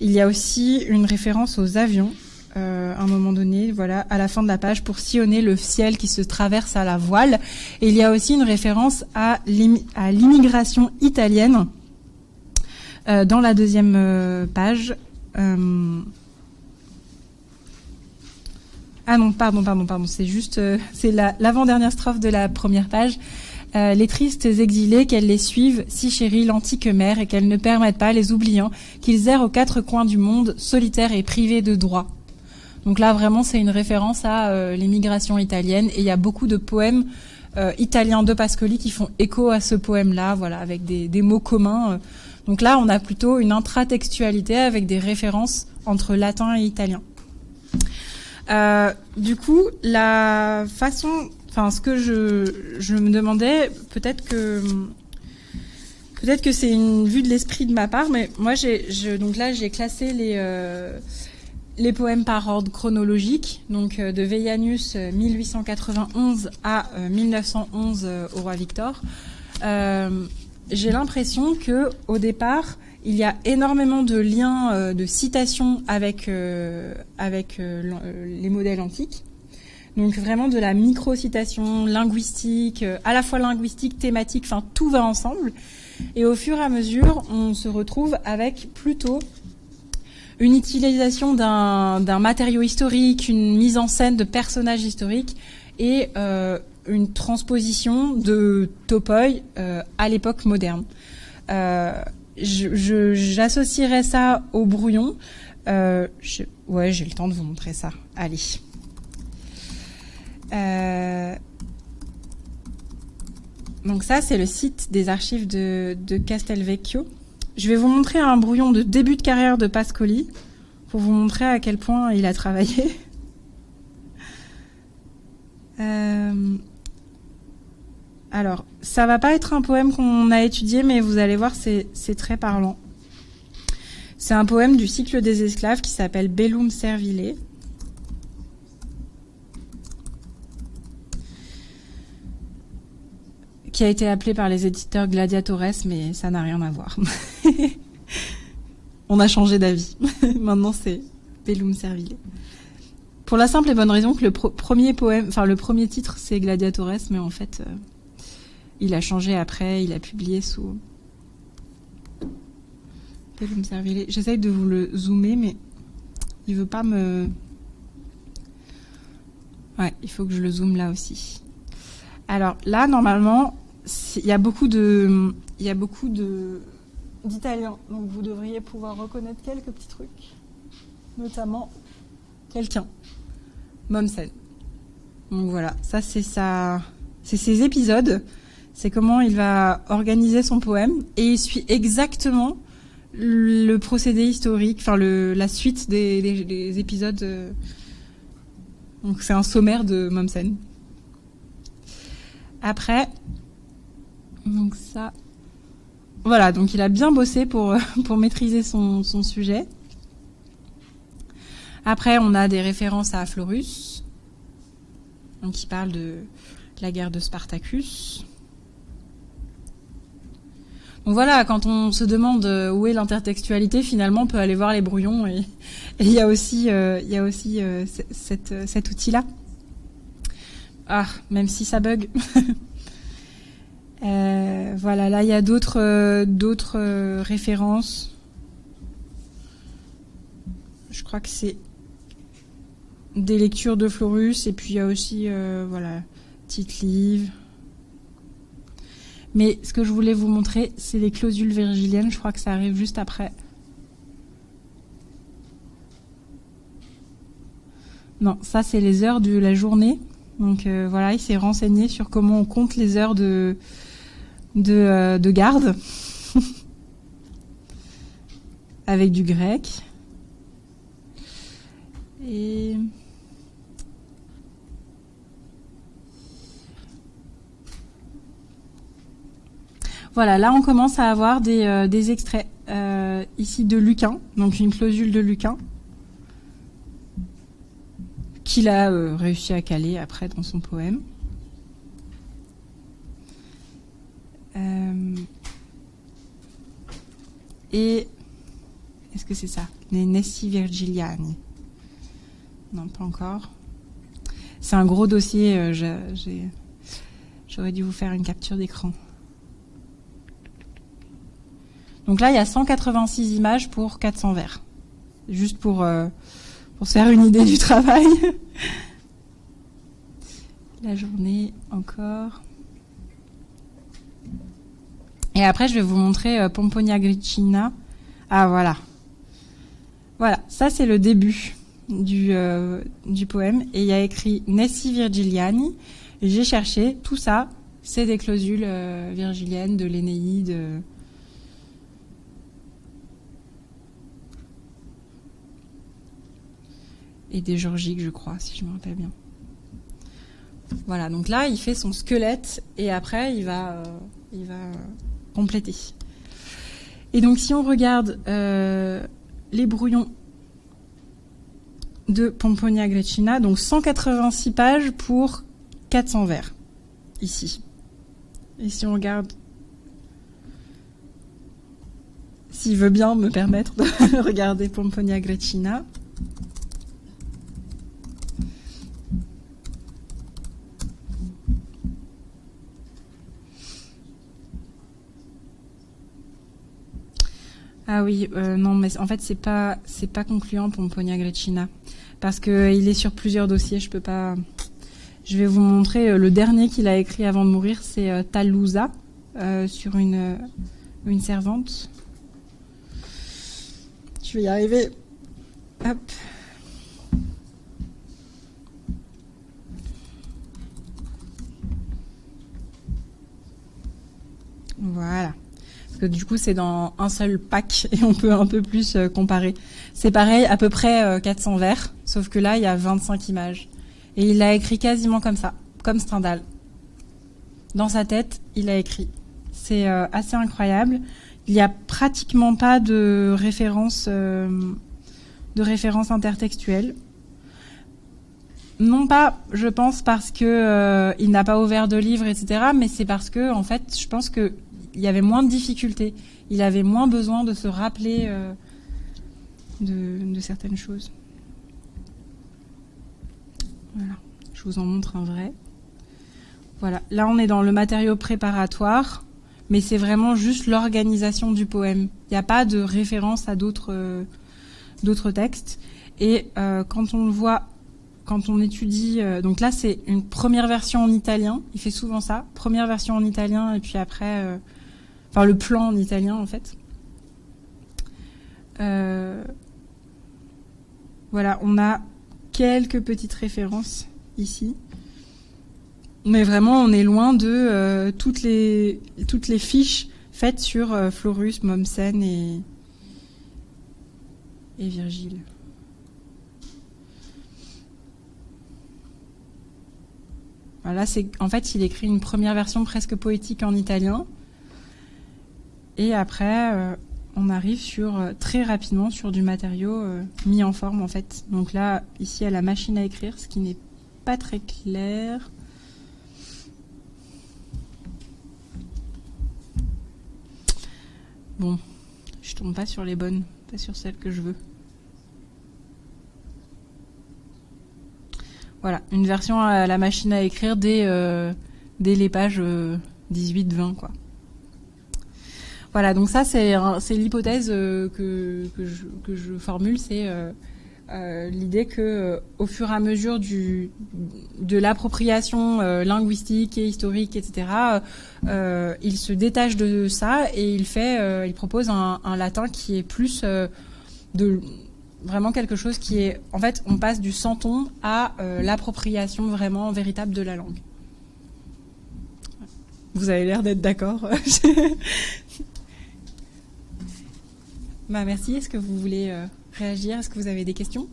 il y a aussi une référence aux avions. À un moment donné, voilà, à la fin de la page, pour sillonner le ciel qui se traverse à la voile. Et il y a aussi une référence à l'immigration italienne dans la deuxième page. Ah non, pardon, c'est juste, c'est l'avant-dernière strophe de la première page. Les tristes exilés, qu'elles les suivent, si chérie l'antique mère, et qu'elles ne permettent pas, les oubliants, qu'ils errent aux quatre coins du monde, solitaires et privés de droit. Donc là, vraiment, c'est une référence à l'émigration italienne. Et il y a beaucoup de poèmes italiens de Pascoli qui font écho à ce poème-là, voilà, avec des mots communs. Donc là, on a plutôt une intratextualité avec des références entre latin et italien. Du coup, la façon... Enfin, ce que je me demandais, peut-être que c'est une vue de l'esprit de ma part, mais moi, donc là, j'ai classé les poèmes par ordre chronologique, donc de Veianus 1891 à 1911 au roi Victor. J'ai l'impression que au départ, il y a énormément de liens, de citations avec les modèles antiques. Donc vraiment de la micro-citation linguistique, à la fois linguistique, thématique, enfin tout va ensemble. Et au fur et à mesure, on se retrouve avec plutôt une utilisation d'un matériau historique, une mise en scène de personnages historiques et une transposition de topoi à l'époque moderne. J'associerais ça au brouillon. J'ai le temps de vous montrer ça. Allez. Donc ça, c'est le site des archives de Castelvecchio. Je vais vous montrer un brouillon de début de carrière de Pascoli pour vous montrer à quel point il a travaillé. Alors, ça va pas être un poème qu'on a étudié, mais vous allez voir, c'est très parlant. C'est un poème du cycle des esclaves qui s'appelle Bellum Servile. Qui a été appelé par les éditeurs Gladiatores, mais ça n'a rien à voir. On a changé d'avis. Maintenant, c'est Bellum Servile. Pour la simple et bonne raison que le premier poème, enfin le premier titre, c'est Gladiatores, mais en fait, il a changé après, il a publié sous Bellum Servile. J'essaye de vous le zoomer, mais il veut pas me... Ouais, il faut que je le zoome là aussi. Alors là, normalement, il y a beaucoup d'Italiens, donc vous devriez pouvoir reconnaître quelques petits trucs, notamment quelqu'un, Mommsen. Donc voilà, ça c'est ses épisodes, c'est comment il va organiser son poème, et il suit exactement le procédé historique, enfin la suite des épisodes. Donc c'est un sommaire de Mommsen. Après, donc ça, voilà, donc il a bien bossé pour maîtriser son sujet. Après, on a des références à Florus, donc qui parle de la guerre de Spartacus. Donc voilà, quand on se demande où est l'intertextualité, finalement, on peut aller voir les brouillons et il y a aussi cet outil-là. Ah, même si ça bug. Voilà, là il y a d'autres références. Je crois que c'est des lectures de Florus, et puis il y a aussi Tite-Live. Mais ce que je voulais vous montrer, c'est les clausules virgiliennes. Je crois que ça arrive juste après. Non, ça c'est les heures de la journée. Donc voilà, il s'est renseigné sur comment on compte les heures de garde avec du grec. Et voilà, là on commence à avoir des extraits ici de Lucain, donc une clausule de Lucain qu'il a réussi à caler après dans son poème. et... Est-ce que c'est ça? Les Nessi Virgiliani. Non, pas encore. C'est un gros dossier. J'aurais dû vous faire une capture d'écran. Donc là, il y a 186 images pour 400 vers. Juste pour se faire une idée du travail. La journée encore. Et après, je vais vous montrer Pomponia Gricina. Ah, voilà. Voilà, ça c'est le début du poème. Et il y a écrit Nessi Virgiliani. Et j'ai cherché, tout ça, c'est des clausules virgiliennes de l'Énéide. Et des Georgiques, je crois, si je me rappelle bien. Voilà, donc là, il fait son squelette et après, il va compléter. Et donc, si on regarde les brouillons de Pomponia Gricina, donc 186 pages pour 400 vers, ici. Et si on regarde, s'il veut bien me permettre de regarder Pomponia Gricina. Ah oui, non, mais en fait c'est pas concluant Pomponia Gricina parce que il est sur plusieurs dossiers. Je peux pas. Je vais vous montrer le dernier qu'il a écrit avant de mourir, c'est Talouza sur une servante. Je vais y arriver. Hop. Voilà. Parce que du coup, c'est dans un seul pack et on peut un peu plus comparer. C'est pareil, à peu près 400 vers, sauf que là, il y a 25 images. Et il l'a écrit quasiment comme ça, comme Stendhal. Dans sa tête, il a écrit. C'est assez incroyable. Il n'y a pratiquement pas de références intertextuelles. Non pas, je pense, parce que il n'a pas ouvert de livre, etc., mais c'est parce que, en fait, je pense que il y avait moins de difficultés. Il avait moins besoin de se rappeler de certaines choses. Voilà. Je vous en montre un vrai. Voilà. Là, on est dans le matériau préparatoire, mais c'est vraiment juste l'organisation du poème. Il n'y a pas de référence à d'autres textes. Et quand on le voit, quand on étudie... donc là, c'est une première version en italien. Il fait souvent ça. Première version en italien, et puis après... Enfin, le plan en italien, en fait. Voilà, on a quelques petites références ici. Mais vraiment, on est loin de toutes les fiches faites sur Florus, Mommsen et Virgile. Voilà, en fait, il écrit une première version presque poétique en italien. Et après, on arrive très rapidement sur du matériau mis en forme, en fait. Donc là, ici, à la machine à écrire, ce qui n'est pas très clair. Bon, je tombe pas sur les bonnes, pas sur celles que je veux. Voilà, une version à la machine à écrire dès les pages 18-20, quoi. Voilà, donc ça c'est l'hypothèse que je formule, c'est l'idée que au fur et à mesure de l'appropriation linguistique et historique, etc., il se détache de ça et il propose un latin qui est plus de vraiment quelque chose qui est, en fait, on passe du santon à l'appropriation vraiment véritable de la langue. Vous avez l'air d'être d'accord. Bah, merci. Est-ce que vous voulez réagir? Est-ce que vous avez des questions?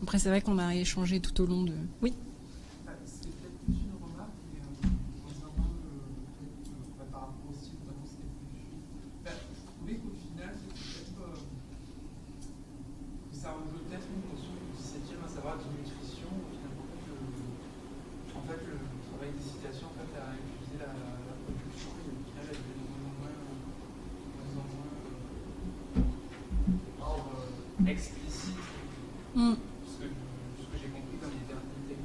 Après, c'est vrai qu'on a échangé tout au long de... Oui. C'est peut-être plus une remarque, mais concernant par rapport au style, notamment ce qui est plus... Je trouvais qu'au final, c'était peut-être... ça rejoint peut-être une notion explicite, ce que j'ai compris comme l'éternité.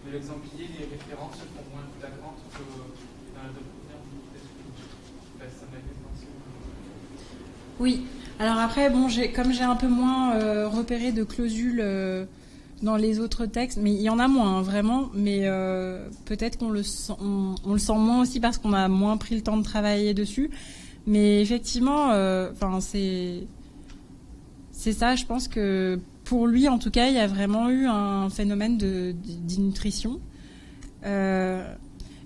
De l'exemplier, les références sont moins flagrantes que dans la doctrine. Ça m'a fait penser. Oui. Alors après, bon, comme j'ai un peu moins repéré de clausules dans les autres textes, mais il y en a moins, hein, vraiment, mais peut-être qu'on le sent, on le sent moins aussi parce qu'on a moins pris le temps de travailler dessus. Mais effectivement, c'est ça, je pense que pour lui, en tout cas, il y a vraiment eu un phénomène d'innutrition.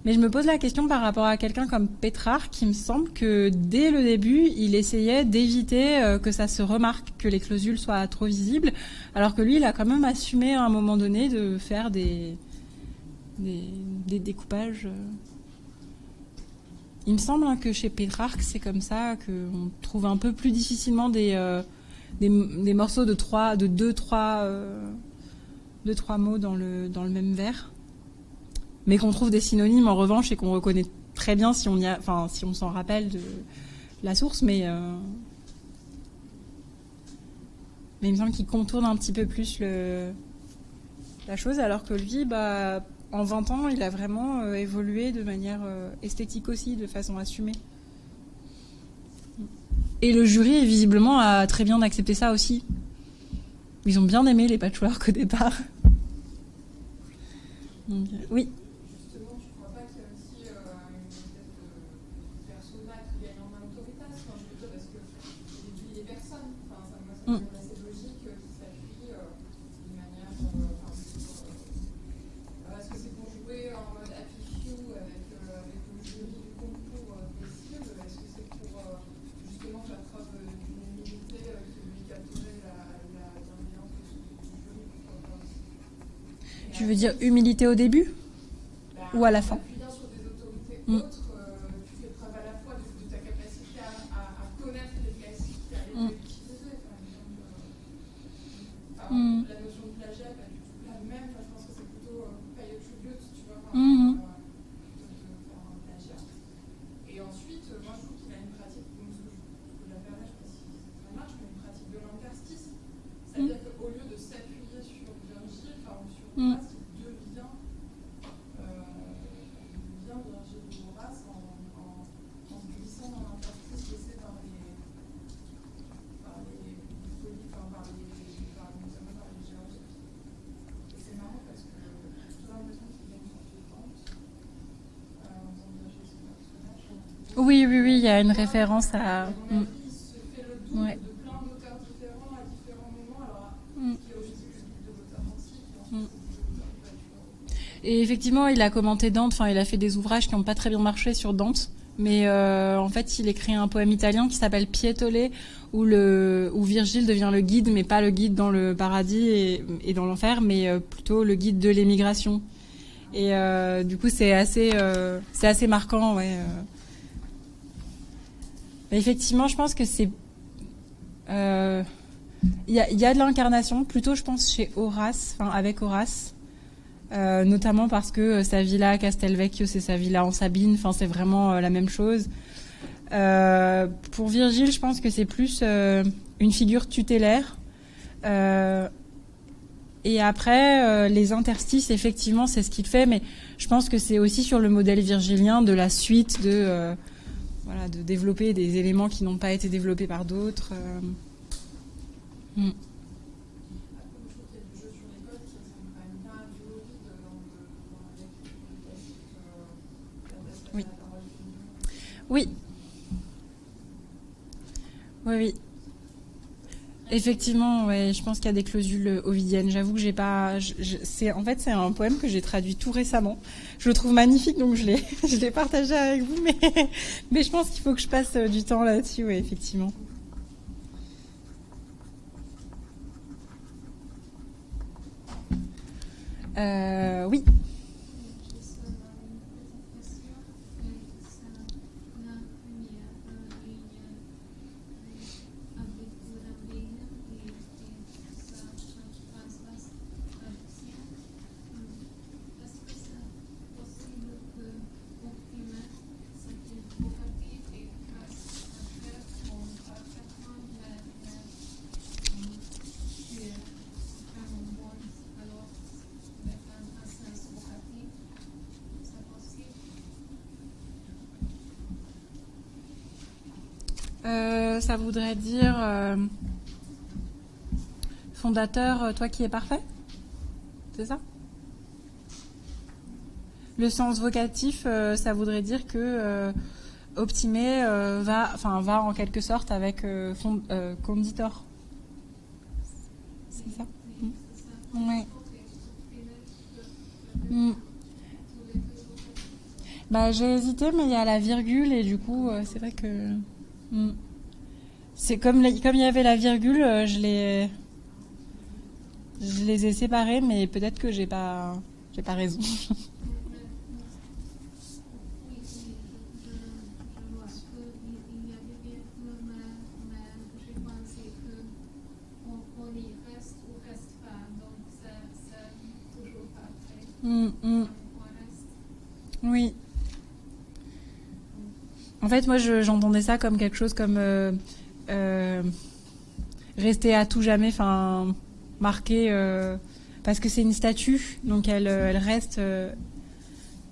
Mais je me pose la question par rapport à quelqu'un comme Pétrarque, qui me semble que dès le début, il essayait d'éviter que ça se remarque, que les clausules soient trop visibles, alors que lui, il a quand même assumé à un moment donné de faire des découpages. Il me semble que chez Pétrarque, c'est comme ça qu'on trouve un peu plus difficilement des morceaux de 2-3 mots dans le même vers. Mais qu'on trouve des synonymes en revanche et qu'on reconnaît très bien si on s'en rappelle de la source, mais il me semble qu'il contourne un petit peu plus la chose, alors que lui, en 20 ans, il a vraiment évolué de manière esthétique aussi, de façon assumée. Et le jury, visiblement, a très bien accepté ça aussi. Ils ont bien aimé les patchworks au départ. Donc, oui. C'est logique qu'il s'appuie d'une manière. Est-ce que c'est pour jouer en mode affichou avec le jury du concours possible? Est-ce que c'est pour justement faire preuve d'une humilité qui lui capterait la bienveillance du jury? Tu veux dire humilité au début ou à la fin? En appuyant sur des autorités autres, tu fais preuve à la fois de ta capacité à connaître les classiques, à les utiliser. La notion de plagiat, pas du tout la même. Je pense que c'est plutôt pay a tribute, tu vois, de faire un plagiat. Et ensuite, moi je trouve qu'il a une pratique, ce que j'appellerais, je ne sais pas si ça marche, mais une pratique de l'interstice. C'est-à-dire qu'au lieu de s'appuyer sur Virgile, ou sur Horace, il devient Virgile ou Horace en se glissant dans l'interstice laissé par les folies, par les géographes. Et c'est marrant parce que j'ai toujours l'impression qu'il y a une sorte de vente en faisant Virgile son personnage. Oui, il y a une référence à... À mon avis, il se fait le double de plein d'auteurs différents à différents moments. Alors, qui est aussi le but de l'auteur antique, et ensuite c'est de l'auteur du. Et effectivement, il a commenté Dante, il a fait des ouvrages qui n'ont pas très bien marché sur Dante, mais en fait, il écrit un poème italien qui s'appelle Pietole, où Virgile devient le guide, mais pas le guide dans le paradis et dans l'enfer, mais plutôt le guide de l'émigration. Et du coup, c'est assez marquant, ouais. Mais effectivement, je pense que c'est... Il y a de l'incarnation, plutôt, je pense, chez Horace, avec Horace. Notamment parce que sa villa à Castelvecchio, c'est sa villa en Sabine, c'est vraiment la même chose. Pour Virgile, je pense que c'est plus une figure tutélaire. Et après, les interstices, effectivement, c'est ce qu'il fait, mais je pense que c'est aussi sur le modèle virgilien de la suite, de développer des éléments qui n'ont pas été développés par d'autres. Oui. Effectivement, ouais, je pense qu'il y a des clausules ovidiennes. J'avoue que j'ai pas. C'est un poème que j'ai traduit tout récemment. Je le trouve magnifique, donc je l'ai partagé avec vous, mais je pense qu'il faut que je passe du temps là-dessus, ouais, effectivement. Oui. Ça voudrait dire fondateur, toi qui es parfait, c'est ça? Le sens vocatif, ça voudrait dire que Optimé va en quelque sorte avec Conditor. C'est ça? Ouais. Bah, j'ai hésité, mais il y a la virgule et du coup, c'est vrai que c'est comme il y avait la virgule, je les ai séparés, mais peut-être que j'ai pas raison. Oui. En fait, moi, j'entendais ça comme quelque chose comme rester à tout jamais, enfin, marqué, parce que c'est une statue, donc elle reste.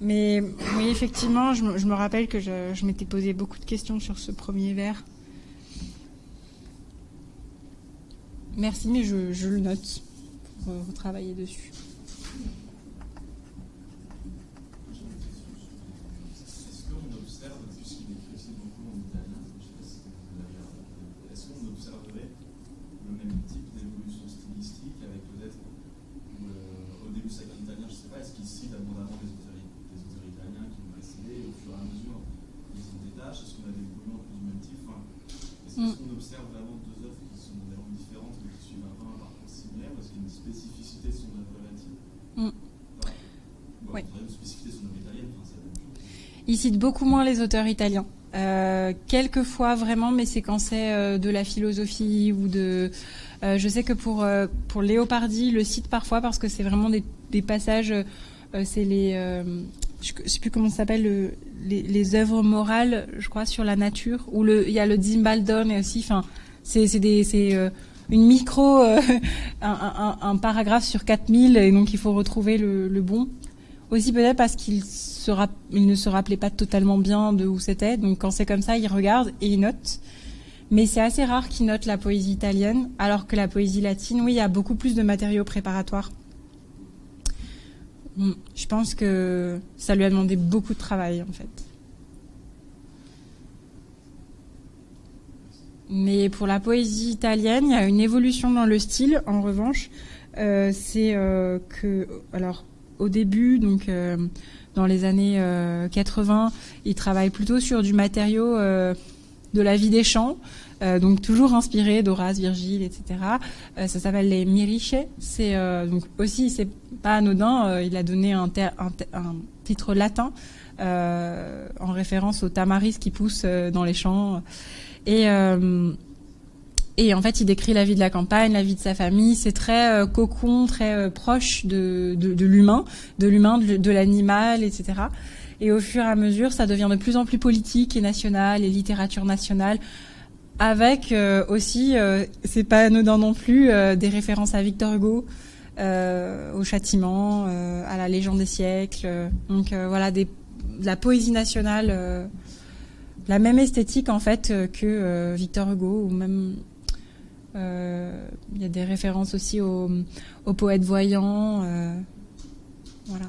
Mais oui, effectivement, je me rappelle que je m'étais posé beaucoup de questions sur ce premier vers. Merci, mais je le note pour retravailler dessus. Il cite beaucoup moins les auteurs italiens. Quelquefois vraiment, mais c'est quand c'est de la philosophie ou de... je sais que pour Léopardi, il le cite parfois parce que c'est vraiment des passages... c'est les... je sais plus comment ça s'appelle, les œuvres morales, je crois, sur la nature. Ou il y a le Zimbaldone aussi. Enfin, c'est une micro... un paragraphe sur 4000, et donc il faut retrouver le bon. Aussi peut-être parce qu'il ne se rappelait pas totalement bien de où c'était. Donc quand c'est comme ça, il regarde et il note. Mais c'est assez rare qu'il note la poésie italienne, alors que la poésie latine, oui, il y a beaucoup plus de matériaux préparatoires. Je pense que ça lui a demandé beaucoup de travail, en fait. Mais pour la poésie italienne, il y a une évolution dans le style, en revanche. C'est que... Alors, au début, donc dans les années 80, il travaille plutôt sur du matériau de la vie des champs, donc toujours inspiré d'Horace, Virgile, etc. Ça s'appelle les Miriche. C'est donc aussi, c'est pas anodin. Il a donné un titre latin en référence aux tamaris qui poussent dans les champs. Et en fait, il décrit la vie de la campagne, la vie de sa famille. C'est très cocon, très proche de l'humain, de l'animal, etc. Et au fur et à mesure, ça devient de plus en plus politique et national, et littérature nationale, avec aussi, c'est pas anodin non plus, des références à Victor Hugo, au Châtiment, à la Légende des siècles. Donc voilà, de la poésie nationale, la même esthétique en fait que Victor Hugo, ou même... il y a des références aussi aux poètes voyants, voilà.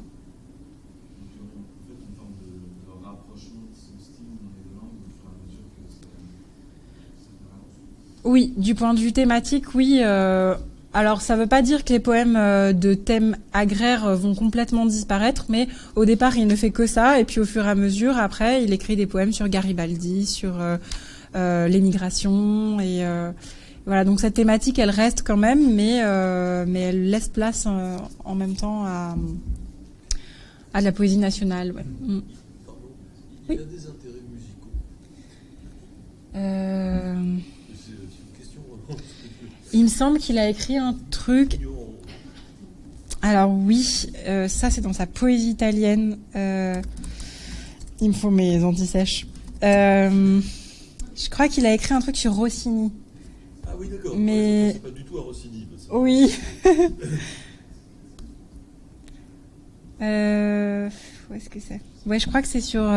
Oui, du point de vue thématique, oui. Alors, ça ne veut pas dire que les poèmes de thème agraire vont complètement disparaître, mais au départ, il ne fait que ça, et puis au fur et à mesure, après, il écrit des poèmes sur Garibaldi, sur l'émigration, et voilà. Donc cette thématique, elle reste quand même, mais elle laisse place en même temps à de la poésie nationale. Ouais. Pardon, il a des intérêts musicaux. C'est une question. Il me semble qu'il a écrit un truc. Alors oui, ça c'est dans sa poésie italienne. Il me faut mes antisèches. Je crois qu'il a écrit un truc sur Rossini. Ah oui, d'accord. Mais... C'est pas du tout à Rossini. Oui. Où est-ce que c'est ? Ouais, je crois que c'est sur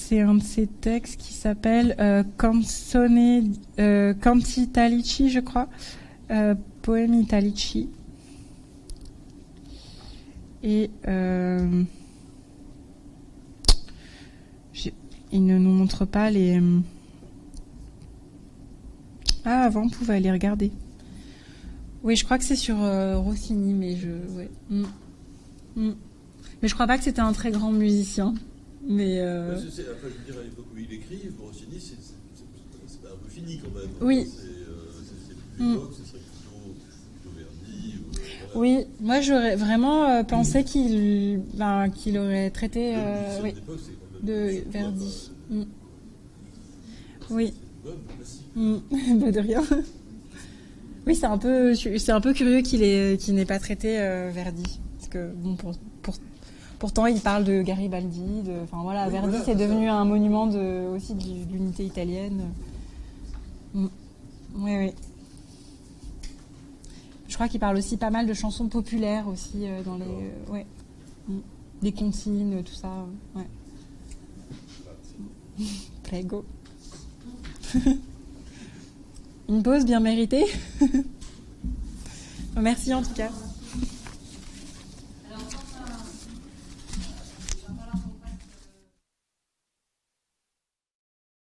c'est un de ses textes qui s'appelle Canzone Canti Italici, je crois. Poème Italici. Et il ne nous montre pas les... Ah, avant, on pouvait aller regarder. Oui, je crois que c'est sur Rossini, mais je... Ouais. Mais je crois pas que c'était un très grand musicien. Mais enfin, je veux dire, à l'époque où il écrit, Rossini, c'est un peu fini quand même. Oui. C'est plus l'époque, ce serait plutôt Verdi. Voilà. Oui, moi j'aurais vraiment pensé qu'il aurait traité oui, de Verdi. Oui. Bah, de rien. Oui, c'est un peu curieux qu'il n'ait pas traité Verdi, parce que bon, pourtant il parle de Garibaldi, enfin voilà, oui, Verdi voilà, c'est devenu un monument aussi de l'unité italienne. Oui, oui. Je crois qu'il parle aussi pas mal de chansons populaires aussi dans les ouais, des comptines, tout ça. Ouais. Prego. Une pause bien méritée. Merci en tout cas.